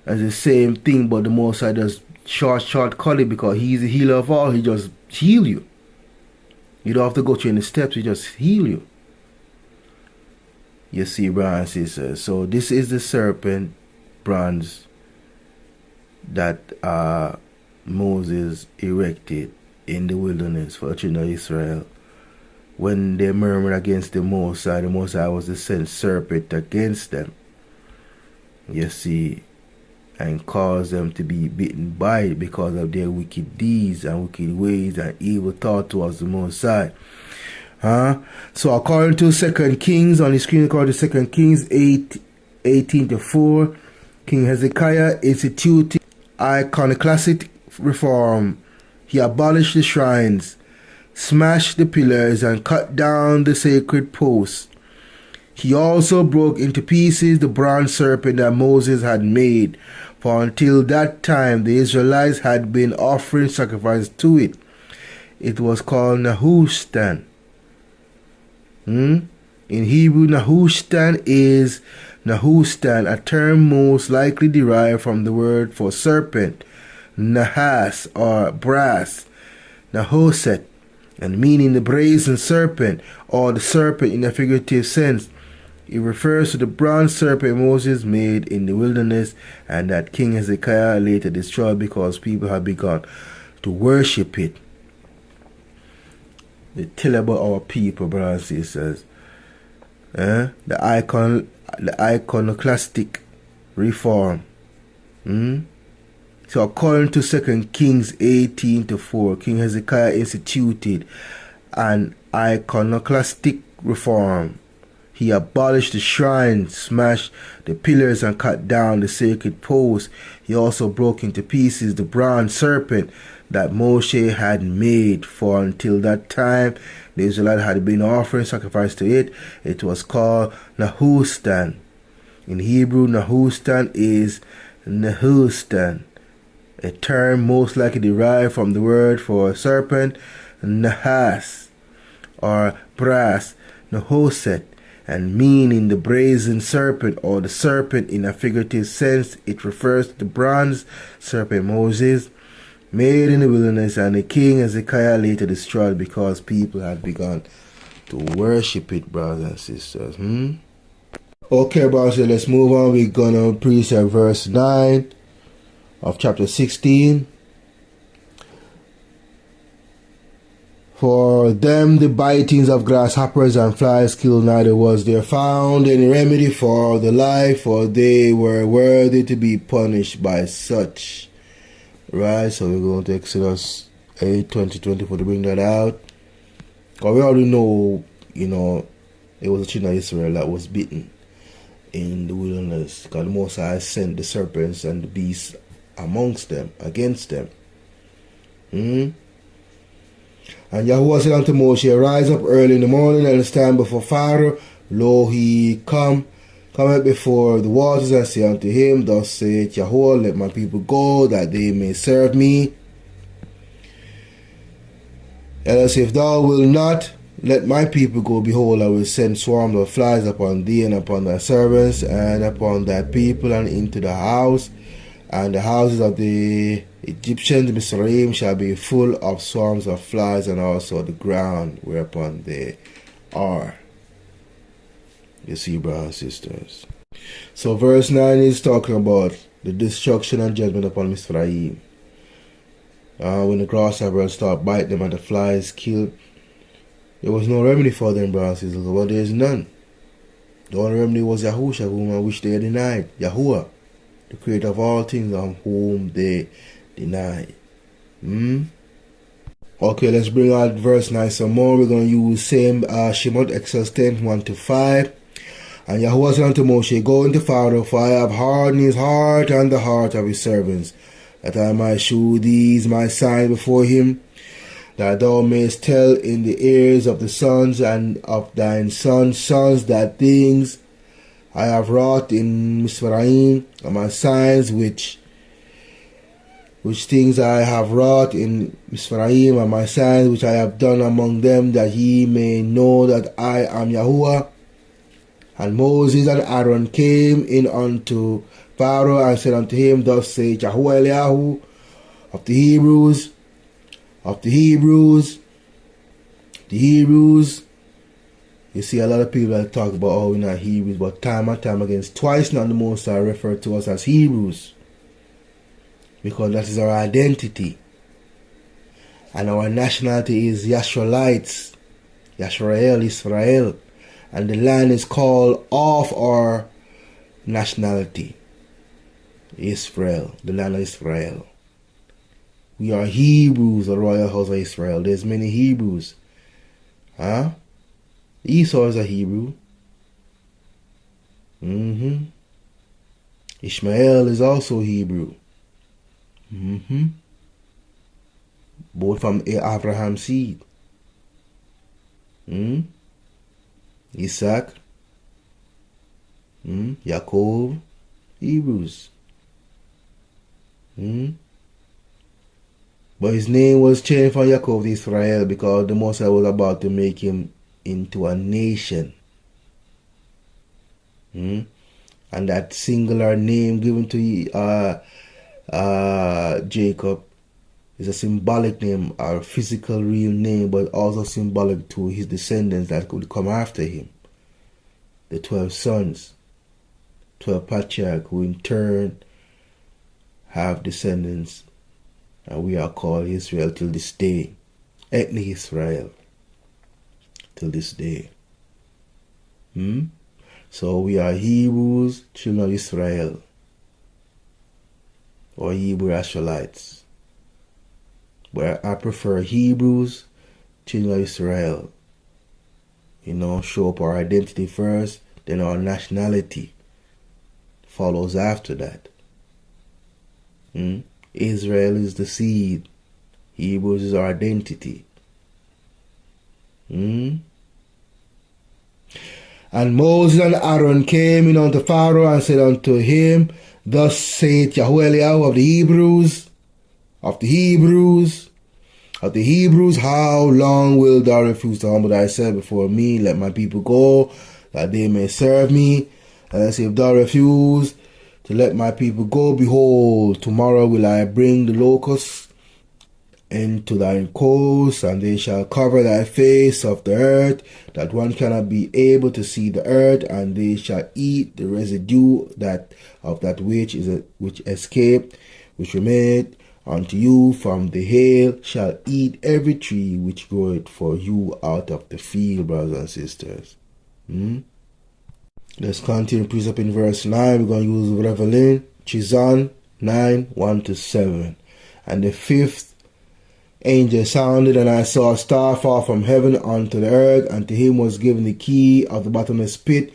It's the same thing, but the Most High does short cut it, because he's the healer of all. He just heal you. You don't have to go through any steps. He just heal you. You see, brothers and sisters. So this is the serpent bronze that Moses erected in the wilderness for the children of Israel. When they murmured against the Most High was to send serpent against them. You see, and cause them to be bitten by it because of their wicked deeds and wicked ways and evil thought towards the Most High. So according to 2 Kings, on the screen, according to 2 Kings 8:18-4, King Hezekiah instituted iconoclastic reform. He abolished the shrines, smashed the pillars, and cut down the sacred posts. He also broke into pieces the bronze serpent that Moses had made, for until that time the Israelites had been offering sacrifice to it. It was called Nehushtan. In Hebrew, Nehushtan is Nehushtan, a term most likely derived from the word for serpent, Nahas, or brass, Nehoset, and meaning the brazen serpent, or the serpent in a figurative sense. It refers to the bronze serpent Moses made in the wilderness, and that King Hezekiah later destroyed because people had begun to worship it. They tell about our people, brothers and sisters. The iconoclastic reform. So according to 2 Kings 18:4, King Hezekiah instituted an iconoclastic reform. He abolished the shrines, smashed the pillars, and cut down the sacred posts. He also broke into pieces the bronze serpent that Moshe had made, for until that time the Israelites had been offering sacrifice to it. It was called Nehushtan. In Hebrew, Nahustan is Nahustan, a term most likely derived from the word for serpent, Nahas, or brass, Nahoset, and meaning the brazen serpent or the serpent in a figurative sense. It refers to the bronze serpent Moses made in the wilderness, and the king Hezekiah later destroyed because people had begun to worship it, brothers and sisters. Okay, brothers, let's move on. We're gonna precept verse 9 of chapter 16. For them the bitings of grasshoppers and flies killed, neither was there found any remedy for the life, for they were worthy to be punished by such. Right, so we're going to Exodus 8:20-24 to bring that out. But we already know, it was the children of Israel that was beaten in the wilderness, because the Most High sent the serpents and the beasts amongst them, against them. And Yahuwah said unto Moshe, Rise up early in the morning and stand before Pharaoh. Lo, he cometh before the waters, and say unto him, Thus saith Yahuwah, Let my people go, that they may serve me. Else if thou wilt not let my people go, behold, I will send swarms of flies upon thee and upon thy servants and upon thy people, and into the house, and the houses of the Egyptians, Mizraim, shall be full of swarms of flies, and also the ground whereupon they are. You see, brothers and sisters. So verse 9 is talking about the destruction and judgment upon Mizraim. When the grasshoppers start biting them and the flies kill, there was no remedy for them, brothers and sisters. Well, there is none. The only remedy was Yahusha, whom I wish they denied. Yahuwah, the creator of all things, on whom they deny. Okay, let's bring out verse 9 some more. We're going to use same Shemot, Exodus 10:1-5. And Yahuwah said unto Moshe, Go into Pharaoh, for I have hardened his heart and the heart of his servants, that I might shew these my sign before him, that thou mayest tell in the ears of the sons and of thine sons that things I have wrought in Mizraim, and my signs which things I have wrought in Mizraim, and my signs which I have done among them, that ye may know that I am Yahuwah. And Moses and Aaron came in unto Pharaoh and said unto him, Thus saith Yahuwah Eliyahu of the Hebrews. You see a lot of people that talk about, we're not Hebrews, but time and time again, twice now the Most High referred to us as Hebrews, because that is our identity. And our nationality is Yashraelites, Yashrael, Israel. And the land is called off our nationality, Israel, the land of Israel. We are Hebrews, the royal house of Israel. There's many Hebrews. Esau is a Hebrew. Ishmael is also Hebrew. Both from Abraham's seed. Isaac, Yaakov, Hebrews. But his name was changed from Yaakov to Israel because the Most High was about to make him into a nation. And that singular name given to Jacob is a symbolic name, or physical real name, but also symbolic to his descendants that could come after him. The 12 sons, 12 patriarchs, who in turn have descendants, and we are called Israel till this day. Ethnic Israel till this day. So we are Hebrews, children of Israel, or Hebrew Israelites. But I prefer Hebrews, children of Israel. Show up our identity first, then our nationality follows after that. Israel is the seed. Hebrews is our identity. And And Moses and Aaron came in unto Pharaoh and said unto him, Thus saith Yahweh of the Hebrews, how long wilt thou refuse to humble thyself before me? Let my people go, that they may serve me. And if thou refuse to let my people go, behold, tomorrow will I bring the locusts into thine coast, and they shall cover thy face of the earth, that one cannot be able to see the earth, and they shall eat the residue of that which escaped, which remained unto you from the hail, shall eat every tree which groweth for you out of the field, brothers and sisters. Let's continue precept in verse 9. We're going to use Revelin, Chizon 9, 1-7. And the fifth angel sounded, and I saw a star fall from heaven unto the earth, and to him was given the key of the bottomless pit.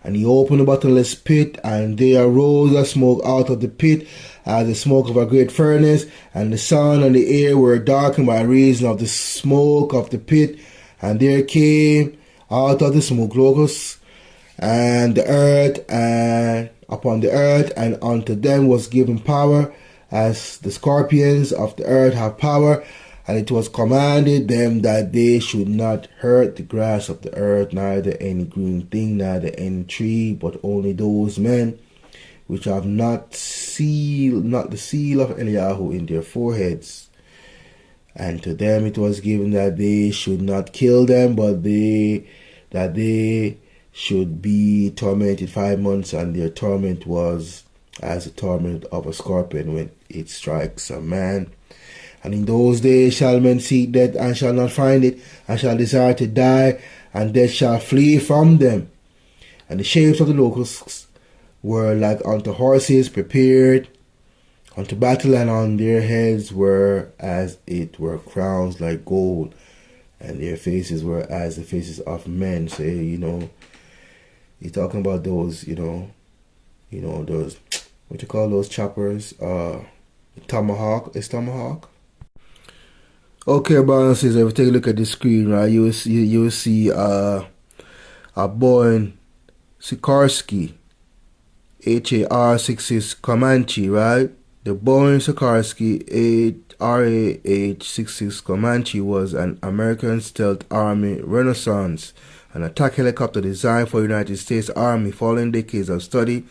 And he opened the bottomless pit, and there arose a smoke out of the pit, as the smoke of a great furnace, and the sun and the air were darkened by reason of the smoke of the pit. And there came out of the smoke locusts, and the earth, and upon the earth, and unto them was given power, as the scorpions of the earth have power. And it was commanded them that they should not hurt the grass of the earth, neither any green thing, neither any tree, but only those men which have not the seal of Eliyahu in their foreheads. And to them it was given that they should not kill them, but that they should be tormented 5 months, and their torment was as the torment of a scorpion when it strikes a man. And in those days shall men seek death, and shall not find it, and shall desire to die, and death shall flee from them. And the shapes of the locusts were like unto horses prepared unto battle, and on their heads were as it were crowns like gold, and their faces were as the faces of men. So, you're talking about those, those, what you call those choppers, tomahawk. Is tomahawk? Okay, brothers and sisters, if you take a look at the screen, right, you will see a Boeing Sikorsky HAR-66 Comanche, right? The Boeing Sikorsky RAH-66 Comanche was an American stealth army renaissance, an attack helicopter designed for the United States Army. Following decades of study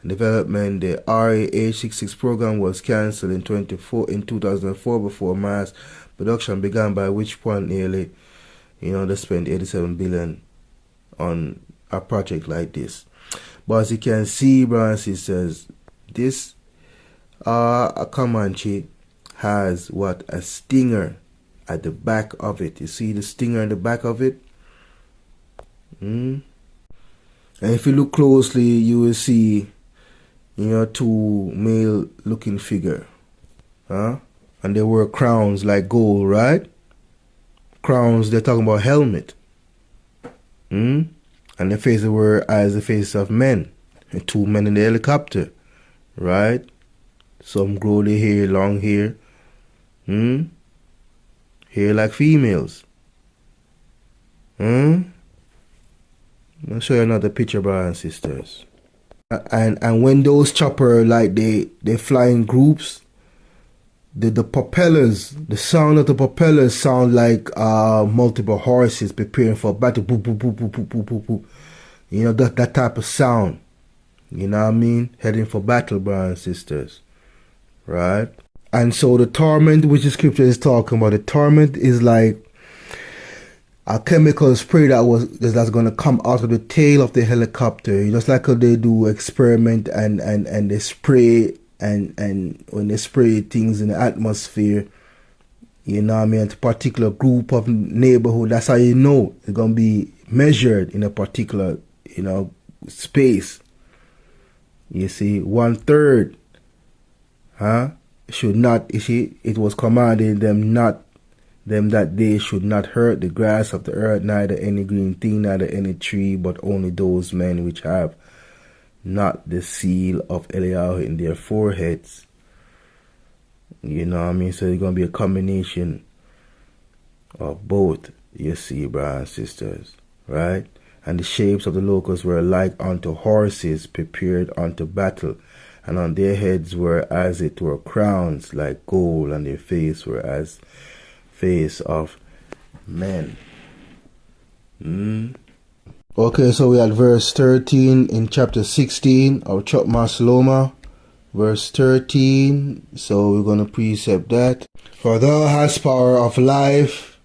and development, the RAH-66 program was cancelled in 2004 before mass production began, by which point nearly, they spent $87 billion on a project like this. But as you can see, brothers and sisters, this a Comanche has a stinger at the back of it. You see the stinger at the back of it? And if you look closely, you will see, two male looking figure. And they wear crowns like gold, right? Crowns, they're talking about helmet. And the faces were as the faces of men. And two men in the helicopter, right? Some grow their hair, long hair. Hair like females. I'll show you another picture, brothers and sisters. And when those chopper, like they fly in groups, the propellers, the sound of the propellers sound like multiple horses preparing for battle. Boop, boop, boop, boop, boop, boop, boop, boop. That type of sound. You know what I mean? Heading for battle, brothers and sisters. Right? And so the torment, which the scripture is talking about, the torment is like a chemical spray that's going to come out of the tail of the helicopter. Just like how they do experiment and they spray and when they spray things in the atmosphere, a particular group of neighborhood, that's how you know it's going to be measured in a particular, space. You see, 1/3, should not, you see, it was commanded them that they should not hurt the grass of the earth, neither any green thing, neither any tree, but only those men which have not the seal of Eliyahu in their foreheads. You know what I mean? So it's going to be a combination of both, you see, brothers and sisters, right? And the shapes of the locusts were like unto horses prepared unto battle, and on their heads were as it were crowns like gold, and their face were as face of men. Okay, so we had verse 13 in chapter 16 of Chokmah Shalomah. Verse 13, so we're going to precept that. For thou hast power of life,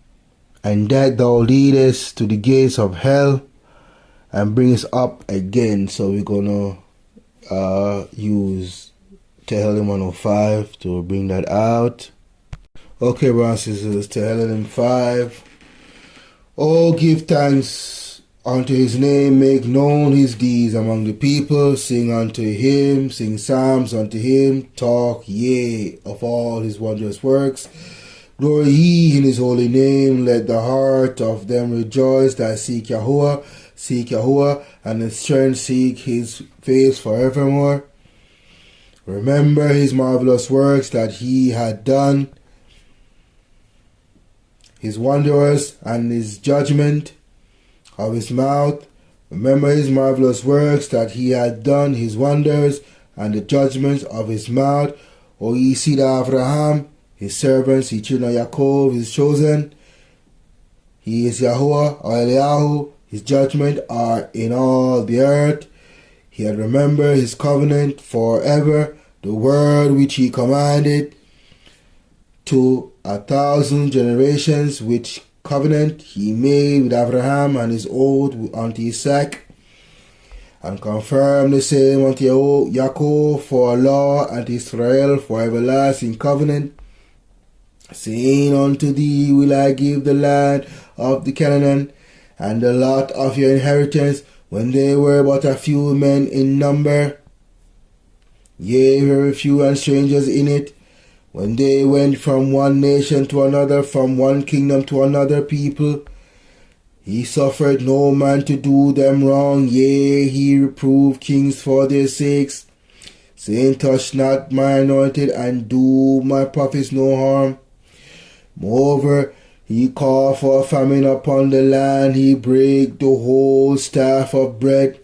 and that thou leadest to the gates of hell, and bringest up again. So we're going to use Tehillim 105 to bring that out. Okay, brothers and sisters, Tehillim 5. Oh, give thanks unto his name, make known his deeds among the people, sing unto him, sing psalms unto him, talk ye of all his wondrous works. Glory ye in his holy name, let the heart of them rejoice that seek Yahuwah, and in strength seek his face forevermore. Remember his marvelous works that he had done, his wonders and his judgment of his mouth. Remember his marvelous works that he had done, his wonders and the judgments of his mouth. O ye seed of Abraham, his servants, ye children of Yaakov, his chosen. He is Yahuwah, or Eliyahu. His judgment are in all the earth. He had remembered his covenant forever, the word which he commanded to 1,000 generations, which covenant he made with Abraham and his oath unto Isaac, and confirmed the same unto Yaakov for a law, and Israel for everlasting covenant, saying, unto thee will I give the land of the Canaan, and the lot of your inheritance, when they were but a few men in number, yea, very few and strangers in it, when they went from one nation to another, from one kingdom to another people. He suffered no man to do them wrong, yea, he reproved kings for their sakes, saying, touch not my anointed, and do my prophets no harm. Moreover, he called for a famine upon the land, he brake the whole staff of bread.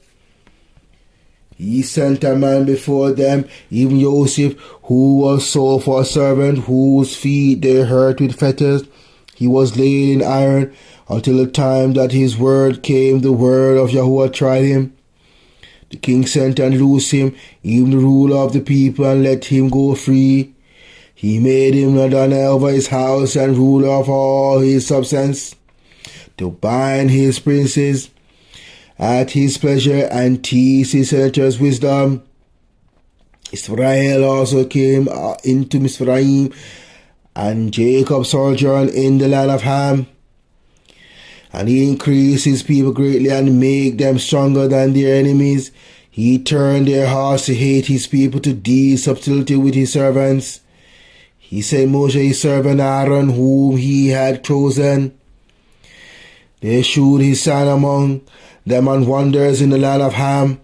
He sent a man before them, even Joseph, who was sold for a servant, whose feet they hurt with fetters. He was laid in iron, until the time that his word came, the word of Yahuwah tried him. The king sent and loosed him, even the ruler of the people, and let him go free. He made him a donor over his house, and ruler of all his substance, to bind his princes at his pleasure, and teach his senators wisdom. Israel also came into Mizraim, and Jacob sojourned in the land of Ham. And he increased his people greatly, and made them stronger than their enemies. He turned their hearts to hate his people, to deal subtlety with his servants. He sent Moshe his servant Aaron, whom he had chosen. They shewed his sign among them on wonders in the land of Ham.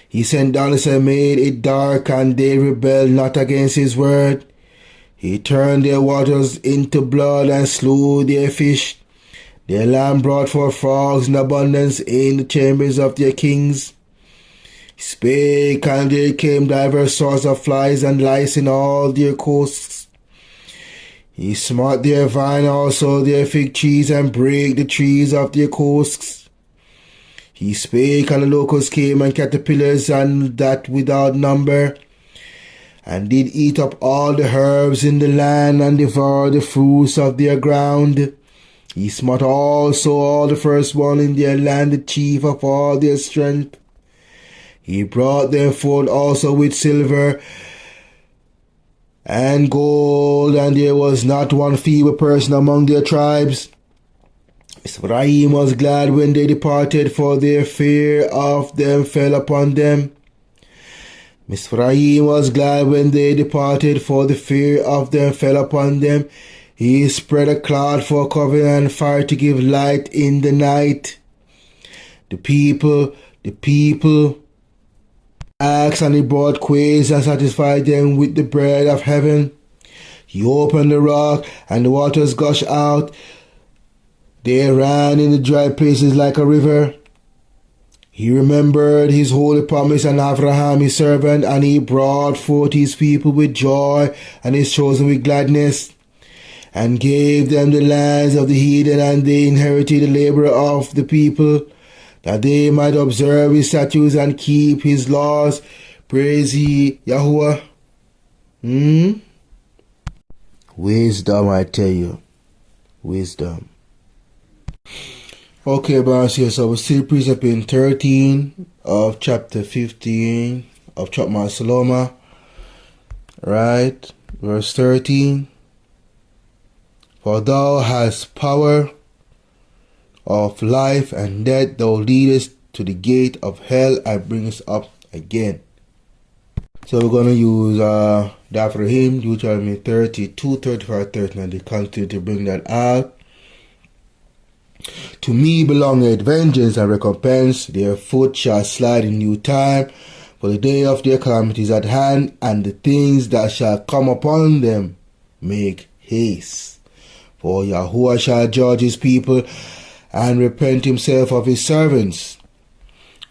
He sent darkness and made it dark, and they rebelled not against his word. He turned their waters into blood, and slew their fish. Their land brought forth frogs in abundance in the chambers of their kings. He spake, and there came divers sorts of flies and lice in all their coasts. He smote their vine, also their fig trees, and brake the trees of their coasts. He spake, and the locusts came, and caterpillars, and that without number, and did eat up all the herbs in the land, and devour the fruits of their ground. He smote also all the firstborn in their land, the chief of all their strength. He brought them forth also with silver and gold, and there was not one feeble person among their tribes. Ephraim was glad when they departed, for their fear of them fell upon them. Ephraim was glad when they departed, for the fear of them fell upon them. He spread a cloud for covering, and fire to give light in the night. The people asked, and he brought quails and satisfied them with the bread of heaven. He opened the rock, and the waters gushed out. They ran in the dry places like a river. He remembered his holy promise on Abraham his servant, and he brought forth his people with joy, and his chosen with gladness, and gave them the lands of the heathen, and they inherited the labor of the people, that they might observe his statutes and keep his laws. Praise ye Yahuwah. Wisdom, I tell you. Wisdom. Okay, brothers here, so we still precept in 13 of chapter 15 of Chokmah Shalomah. Right? Verse 13. For thou hast power of life and death, thou leadest to the gate of hell and bringest up again. So we're going to use that for him, Deuteronomy 32, 35, 39, to continue to bring that out. To me belongeth vengeance and recompense, their foot shall slide in due time, for the day of their calamity is at hand, and the things that shall come upon them make haste. For Yahuwah shall judge his people, and repent himself of his servants.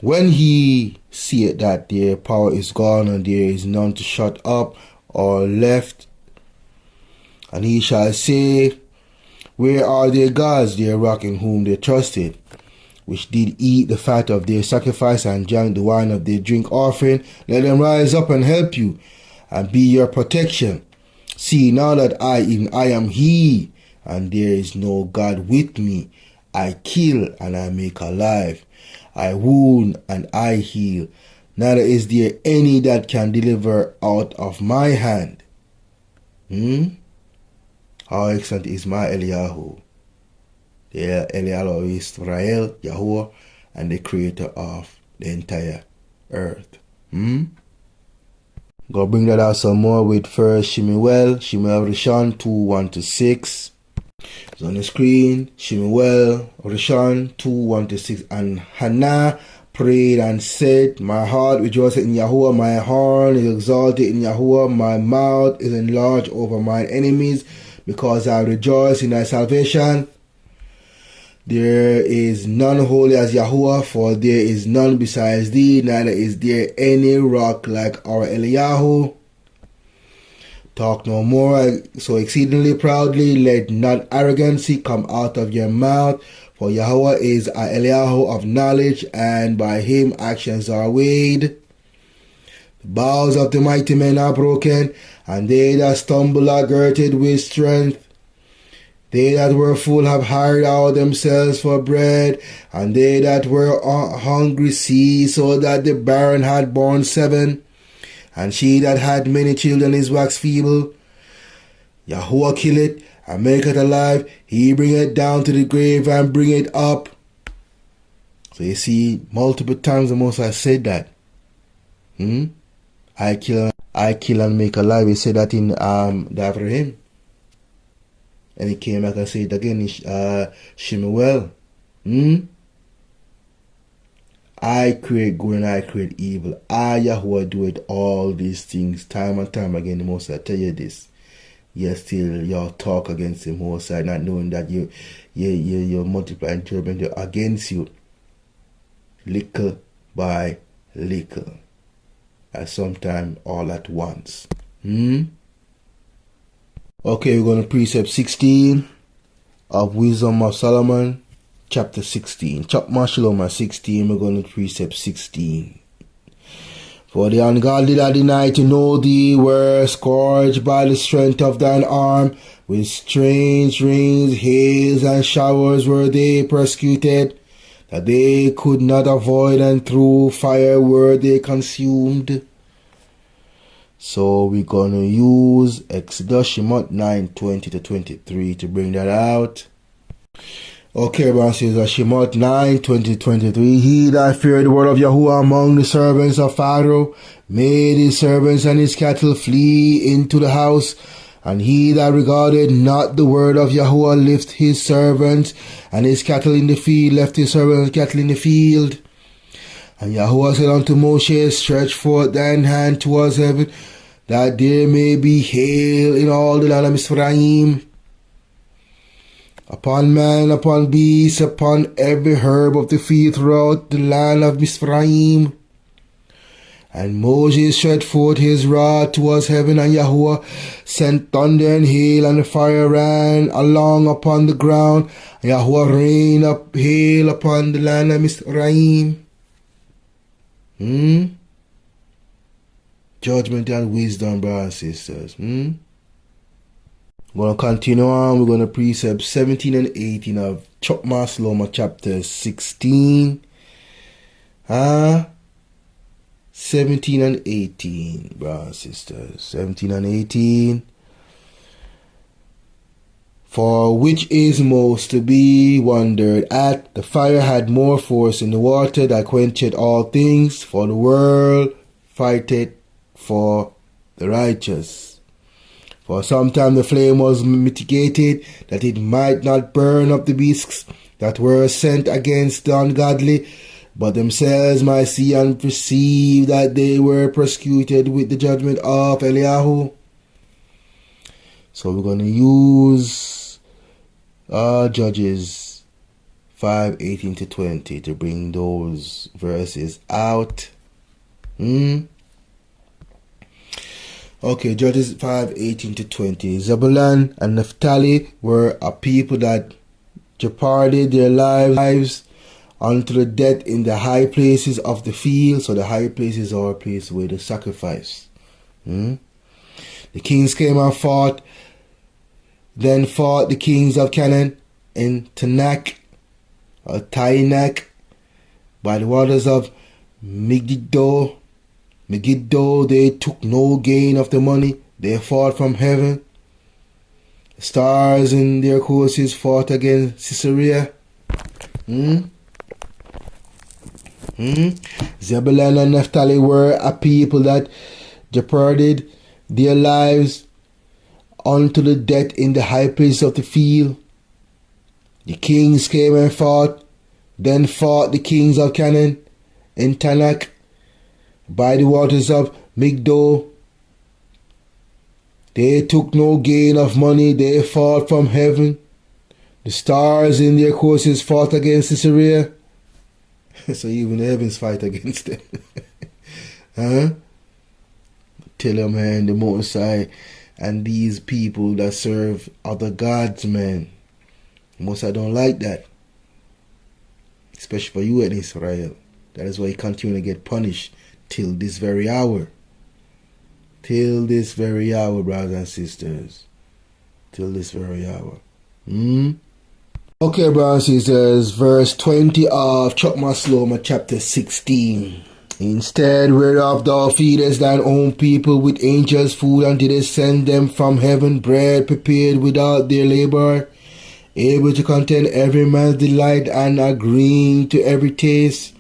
When he seeth that their power is gone, and there is none to shut up or left, and he shall say, where are their gods, their rock in whom they trusted, which did eat the fat of their sacrifice and drank the wine of their drink offering? Let them rise up and help you, and be your protection. See now that I am he, and there is no God with me. I kill and I make alive. I wound and I heal. Neither is there any that can deliver out of my hand. How excellent is my Eliyahu, the Eliyahu of Israel, Yahuwah, and the creator of the entire earth. Go bring that out some more with first Shemuel Rishon 2, 1-6. It's on the screen. Shemuel Rishon 2, 1-6. And Hannah prayed and said, my heart rejoiceth in Yahuwah, my horn is exalted in Yahuwah, my mouth is enlarged over mine enemies, because I rejoice in thy salvation. There is none holy as Yahuwah, for there is none besides thee, neither is there any rock like our Eliyahu. Talk no more so exceedingly proudly, let not arrogancy come out of your mouth, for Yahuwah is our Eliyahu of knowledge, and by him actions are weighed. The bows of the mighty men are broken, and they that stumble are girded with strength. They that were full have hired out themselves for bread, and they that were hungry see, so that the barren had borne 7, and she that had many children is waxed feeble. Yahuwah killeth and maketh alive, he bringeth down to the grave and bringeth up. So you see, multiple times the Most High said that. I kill and make alive. He said that in the Abraham. And he came back and said it again in Shemuel. I create good and I create evil. I, Yahuwah, do it all these things time and time again. The Most High tell you this. Yet still you talk against the Most High, not knowing that you multiplying judgment against you. Little by little. And sometimes all at once. Okay, we're going to Precept 16 of Wisdom of Solomon, chapter 16. Chokmah Shalomah 16, we're going to Precept 16. For the ungodly that deny to know thee were scourged by the strength of thine arm. With strange rains, hails, and showers were they persecuted, that they could not avoid, and through fire were they consumed. So we're going to use Exodus Shemot 9:20-23 to bring that out. Okay, brothers and sisters, Shemot 9:20-23. He that feared the word of Yahuwah among the servants of Pharaoh made his servants and his cattle flee into the house. And he that regarded not the word of Yahuwah left his servants and his cattle in the field, left his servants and cattle in the field. And Yahuwah said unto Moshe, stretch forth thine hand towards heaven, that there may be hail in all the land of Mizraim. upon man, upon beast, upon every herb of the field throughout the land of Mizraim. And Moses stretched forth his rod towards heaven, and Yahuwah sent thunder and hail, and the fire ran along upon the ground. And Yahuwah rained up hail upon the land of Mizraim. Judgment and wisdom, brothers and sisters. We're going to continue on. We're going to precept 17 and 18 of Chokmah, Shalomah, chapter 16. 17 and 18, brothers and sisters. 17 and 18. For which is most to be wondered at, the fire had more force in the water that quencheth all things, for the world fighteth for the righteous. For sometime the flame was mitigated, that it might not burn up the beasts that were sent against the ungodly, but themselves might see and perceive that they were persecuted with the judgment of Eliyahu. So we're going to use Judges 5:18 to 20 to bring those verses out. Okay, Judges 5:18 to 20. Zebulun and Naphtali were a people that jeoparded their lives unto the death in the high places of the field. So the high places are a place where they sacrifice. The kings came and fought. Then fought the kings of Canaan in Tanakh or Tainach by the waters of Megiddo. They took no gain of the money. They fought from heaven. The stars in their courses fought against Sisera. Zebulun and Naphtali were a people that jeoparded their lives unto the death in the high places of the field. The kings came and fought. Then fought the kings of Canaan in Tanakh by the waters of Megiddo. They took no gain of money. They fought from heaven. The stars in their courses fought against Sisera. So even the heavens fight against them. Tell them, man, the Most High and these people that serve other gods, man. Most High don't like that. Especially for you in Israel. That is why you continue to get punished till this very hour. Till this very hour, brothers and sisters. Till this very hour. Okay, brothers and sisters, verse 20 of Chokmah Shalomah chapter 16. Instead whereof thou feedest thine own people with angels' food, and didst send them from heaven bread prepared without their labor, able to content every man's delight and agreeing to every taste.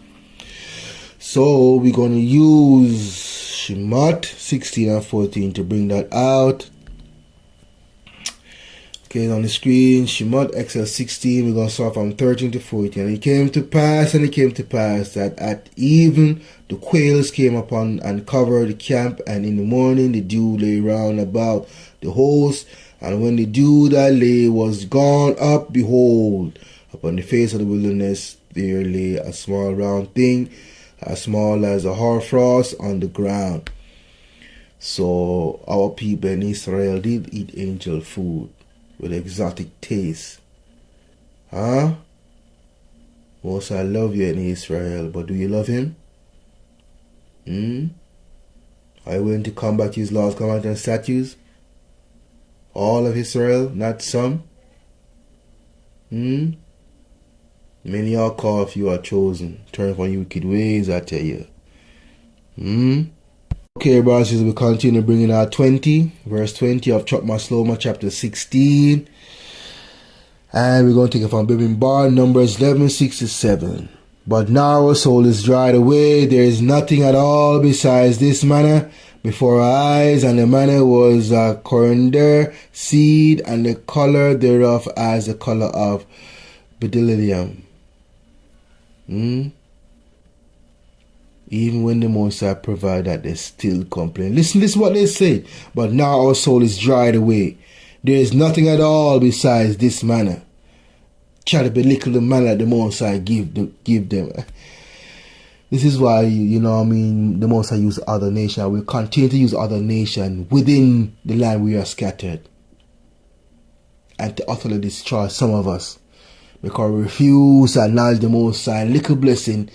So we're going to use Chapt 16 and 14 to bring that out. Okay, on the screen, Chapt XL 16, we're going to start from 13 to 14. And it came to pass that at even the quails came upon and covered the camp, and in the morning the dew lay round about the host. And when the dew that lay was gone up, behold, upon the face of the wilderness there lay a small round thing, as small as a hoarfrost on the ground. So our people in Israel did eat angel food with exotic taste. Most I love you in Israel, but do you love him? Are you willing to combat his laws, commandments, and statutes? All of Israel, not some? Many are called, few are chosen. Turn from your wicked ways, I tell you. Okay, brothers, we continue bringing out 20, verse 20 of Chokmah Shalomah chapter 16. And we're going to take it from Bibin Bar, Numbers 11:6-7. But now our soul is dried away. There is nothing at all besides this manna before our eyes. And the manna was a coriander seed, and the color thereof as the color of bdellium. Even when the Most High provide that, they still complain. Listen, this is what they say. But now our soul is dried away. There is nothing at all besides this manna try to belittle the man that the Most High give them. This is why, you know what I mean, the Most High use other nations. We continue to use other nations within the land we are scattered. And to utterly destroy some of us. Because we refuse to acknowledge the Most High. Little blessing,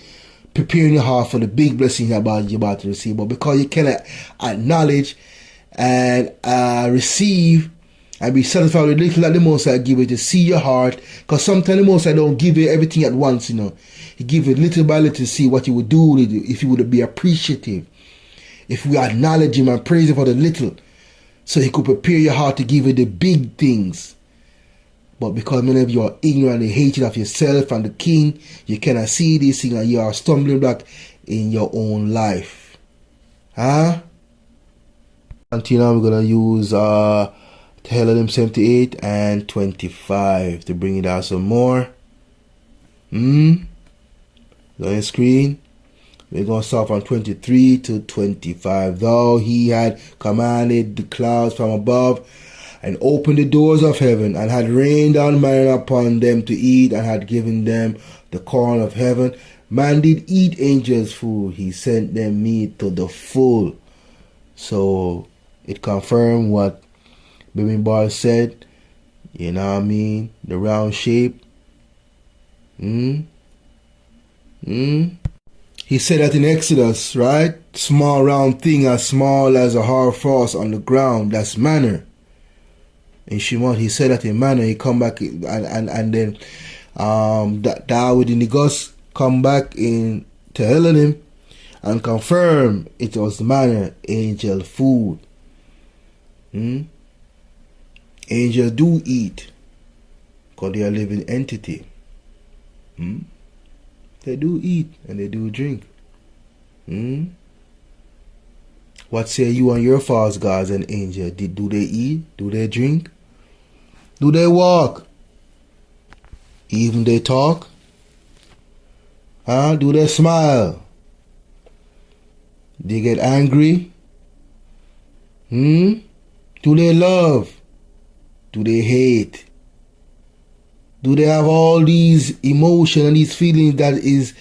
preparing your heart for the big blessing you're about to receive. But because you cannot acknowledge and receive and be satisfied with little that the Most High give you, to see your heart. Because sometimes the Most High don't give you everything at once, you know. He give you little by little to see what you would do with it, if you would be appreciative. If we acknowledge him and praise him for the little. So he could prepare your heart to give you the big things. But because many of you are ignorant and hatred of yourself and the king, you cannot see these things and you are stumbling block in your own life. Huh? Until now we're going to use Tehillim 78 and 25 to bring it out some more. On the screen. We're going to start from 23 to 25. Though he had commanded the clouds from above and opened the doors of heaven and had rained down manna upon them to eat and had given them the corn of heaven, man did eat angels' food. He sent them meat to the full. So it confirmed what Baby Boy said. You know what I mean? The round shape. He said that in Exodus, right? Small round thing as small as a hoar frost on the ground. That's manna. In Shemot, he said that in manna. He come back and then David in the Gus come back in Tehillim and confirm it was manna, angel food. Angels do eat because they are living entity. They do eat and they do drink. What say you on your false gods and angels? Do they eat? Do they drink? Do they walk? Even they talk? Do they smile? They get angry? Do they love? Do they hate? Do they have all these emotions and these feelings that is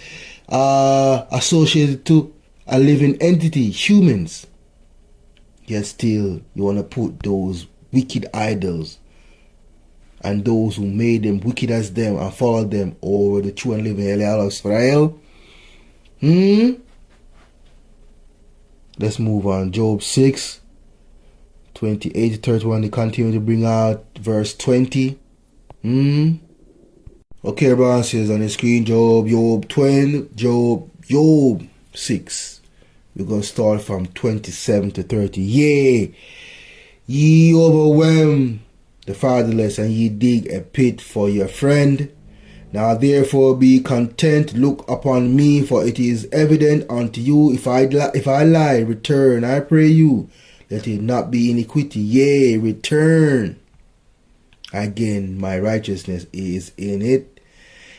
associated to a living entity, humans? Yet still you want to put those wicked idols and those who made them wicked as them and follow them over the true and living Eliel of Israel? Let's move on. Job 6, 28 to 31. They continue to bring out verse 20. Okay, everyone says on the screen, Job 6. We're going to start from 27 to 30. Yea, ye overwhelm the fatherless, and ye dig a pit for your friend. Now therefore be content, look upon me, for it is evident unto you. If I lie, return, I pray you. Let it not be iniquity. Yea, return. Again, my righteousness is in it.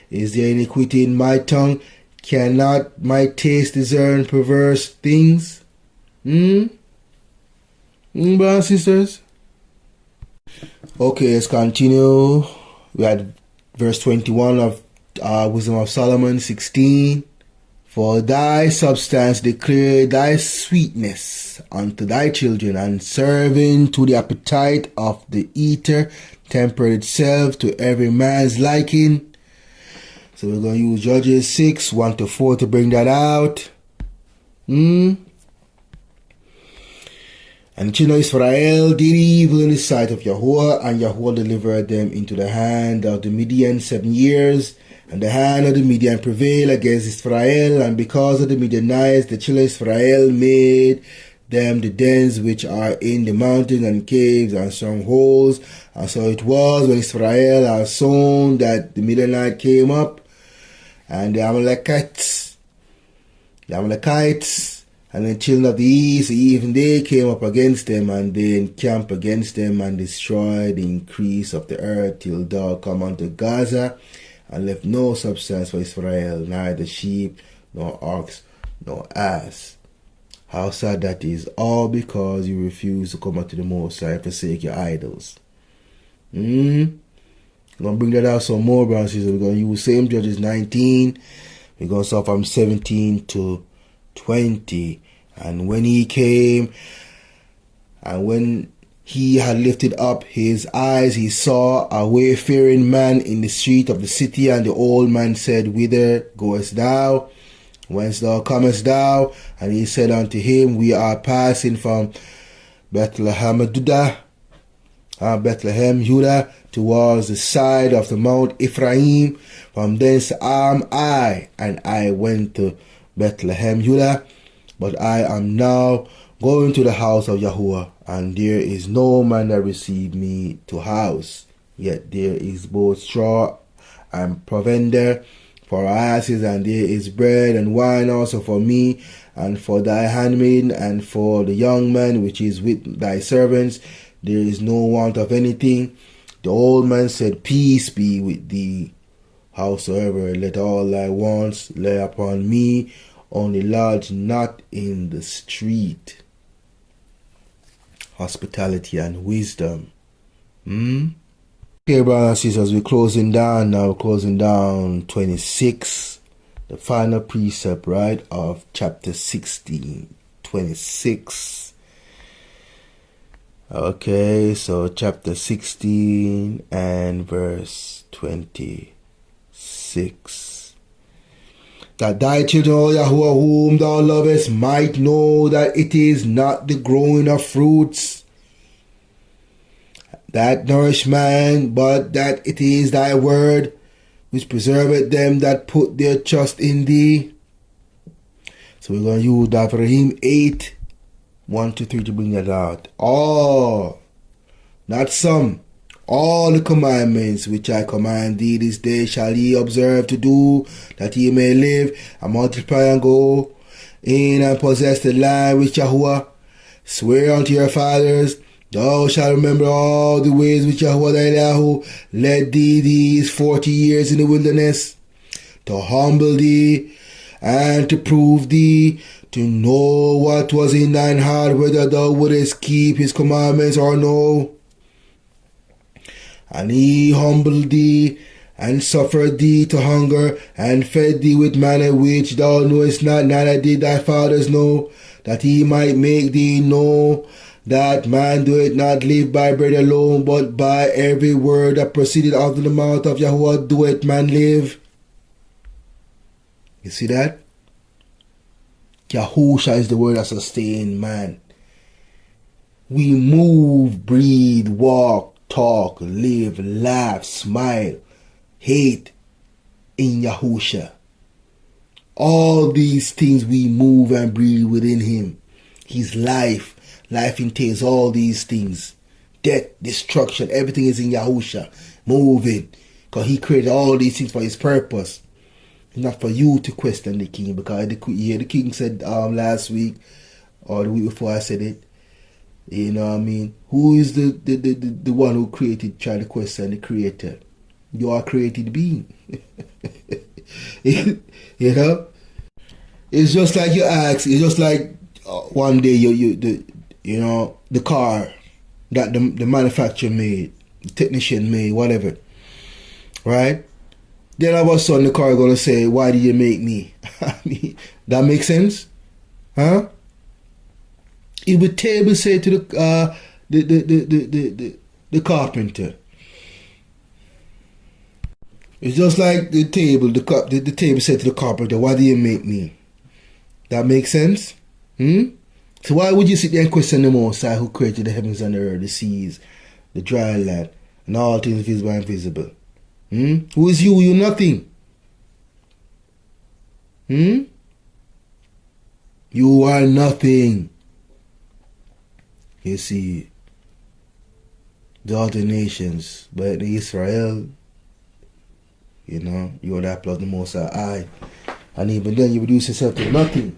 Is there iniquity in my tongue? Cannot my taste discern perverse things? Brothers and sisters? Okay, let's continue. We had verse 21 of Wisdom of Solomon 16. For thy substance declare thy sweetness unto thy children, and serving to the appetite of the eater, temper itself to every man's liking. So we're going to use Judges 6, 1 to 4 to bring that out. And the children of Israel did evil in the sight of Yahuwah, and Yahuwah delivered them into the hand of the Midian 7 years. And the hand of the Midian prevailed against Israel, and because of the Midianites, the children of Israel made them the dens which are in the mountains and caves and strongholds. And so it was when Israel had sown that the Midianite came up, and the Amalekites, and the children of the east, even they came up against them, and they encamped against them, and destroyed the increase of the earth, till thou come unto Gaza, and left no substance for Israel, neither sheep, nor ox, nor ass. How sad that is, all because you refuse to come unto the Most High and forsake your idols. I'm going to bring that out some more, brothers and sisters. We're going to use same Judges 19. We're going to start from 17 to 20. And when he came, and when he had lifted up his eyes, he saw a wayfaring man in the street of the city, and the old man said, Whither goest thou? Whence thou comest thou? And he said unto him, We are passing from Bethlehem, Judah, towards the side of the Mount Ephraim. From thence am I, and I went to Bethlehem, Judah. But I am now going to the house of Yahuwah, and there is no man that received me to house. Yet there is both straw and provender for our asses, and there is bread and wine also for me, and for thy handmaid, and for the young man which is with thy servants. There is no want of anything. The old man said, Peace be with thee. Howsoever, let all thy wants lay upon me, only lodge not in the street. Hospitality and wisdom. Okay, brothers and sisters, we're closing down now. Closing down 26, the final precept, right, of chapter 16, 26. Okay, so chapter 16 and verse 26. That thy children, O Yahuwah, whom thou lovest, might know that it is not the growing of fruits that nourish man, but that it is thy word which preserveth them that put their trust in thee. So we're going to use Davraim 8, 1 to 3 to bring that out. All, not some, all the commandments which I command thee this day shall ye observe to do, that ye may live and multiply and go in and possess the land which Yahuwah swear unto your fathers. Thou shalt remember all the ways which Yahuwah thy Elahu led thee these 40 years in the wilderness, to humble thee and to prove thee, to know what was in thine heart, whether thou wouldest keep his commandments or no. And he humbled thee, and suffered thee to hunger, and fed thee with manna which thou knowest not, neither did thy fathers know, that he might make thee know that man doeth not live by bread alone, but by every word that proceeded out of the mouth of Yahuwah doeth man live. You see that? Yahusha is the word that sustains man. We move, breathe, walk, talk, live, laugh, smile, hate in Yahusha. All these things we move and breathe within him. His life. Life entails all these things. Death, destruction, everything is in Yahusha. Moving. Because he created all these things for his purpose. Not for you to question the king. Because the king said last week, or the week before I said it, you know what I mean? Who is the one who created, try to question the creator? You are a created being. You know? It's just like you ask, it's just like one day the car that the manufacturer made, the technician made, whatever. Right? Then all of a sudden the car gonna say, why did you make me? I mean, that makes sense? Huh? It would table say to the carpenter. It's just like the table, the table said to the carpenter, why do you make me? That makes sense? So why would you sit there and question the Most High who created the heavens and the earth, the seas, the dry land, and all things visible and invisible? Who is you? You're nothing. You are nothing. You see, the other nations, but the Israel, you know, you are the apple of the Most High. And even then you reduce yourself to nothing.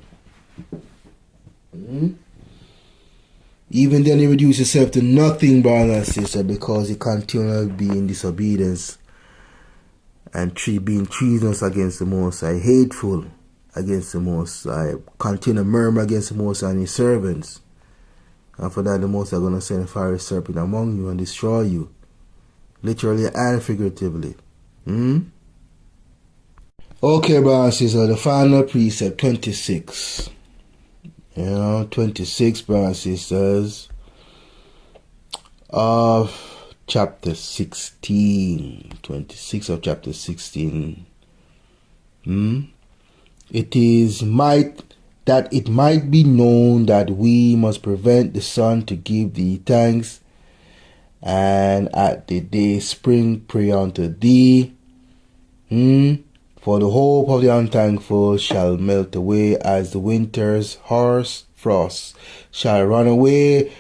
Even then you reduce yourself to nothing, brother and sister, because you continue to be in disobedience and being treasonous against the Most High, hateful against the Most High, continue to murmur against the Most High and his servants. And for that the Most High is going to send a fiery serpent among you and destroy you. literally and figuratively. Okay, brothers and sisters, the final precept, 26. 26, brothers and sisters, of chapter 16. 26 of chapter 16. It is that it might be known that we must prevent the sun to give thee thanks, and at the day spring pray unto thee. For the hope of the unthankful shall melt away as the winter's harsh frost shall run away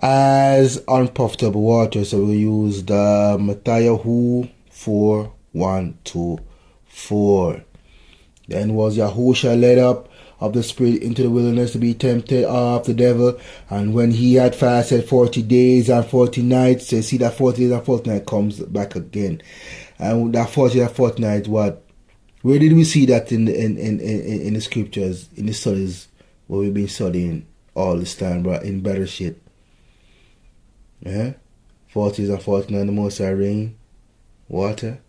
as unprofitable water. So we use the Matthew 4:1-4. Then was Yahushua led up of the Spirit into the wilderness to be tempted of the devil. And when he had fasted 40 days and 40 nights, so you see that 40 days and 40 nights comes back again. And that 40 and 40 nights, what? Where did we see that in the scriptures, in the studies, what we've been studying all this time, bro, in better shit? 40s and 49, the Most High rain, water.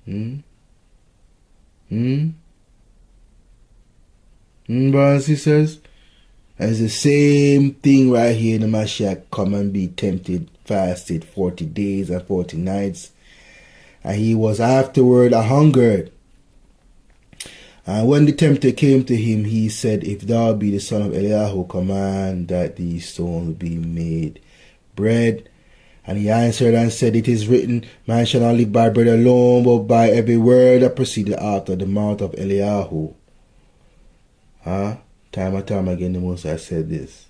Brothers and sisters, and it's the same thing right here in the Mashiach. Come and be tempted, fasted 40 days and 40 nights, and he was afterward a hungered. And when the tempter came to him, he said, If thou be the son of Eliyahu, command that these stones be made bread. And he answered and said, It is written, Man shall not live by bread alone, but by every word that proceeded out of the mouth of Eliyahu. Time and time again the Most High said this.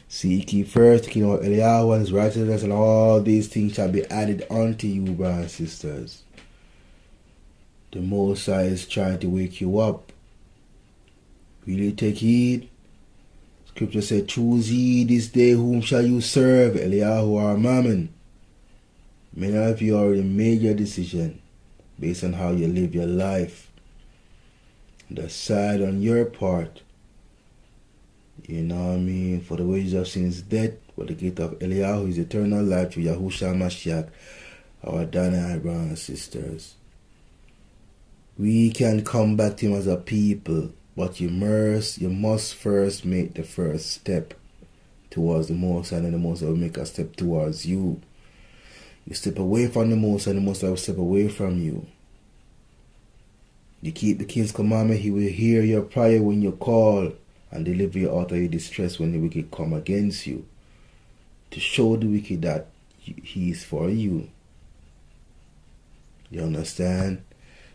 Seek ye first the kingdom of Eliyahu and his righteousness, and all these things shall be added unto you, brothers and sisters. The Most High is trying to wake you up. Really take heed. Scripture said, Choose ye this day whom shall you serve, Eliyahu or Mammon. Many of you already made your decision based on how you live your life. Decide on your part. You know what I mean? For the wages of sin is death, but the gift of Eliyahu is eternal life through Yahushua Mashiach, our Adonai, brothers and sisters. We can come back to him as a people, but you must first make the first step towards the Most High, and the Most High will make a step towards you. You step away from the Most High, and the Most High will step away from you. You keep the King's commandment, he will hear your prayer when you call, and deliver you out of your distress when the wicked come against you, to show the wicked that he is for you. You understand?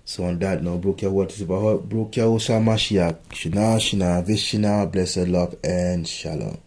So on that note, Brook Yahuwah Mashiach, Shina, Vishina, blessed love and shalom.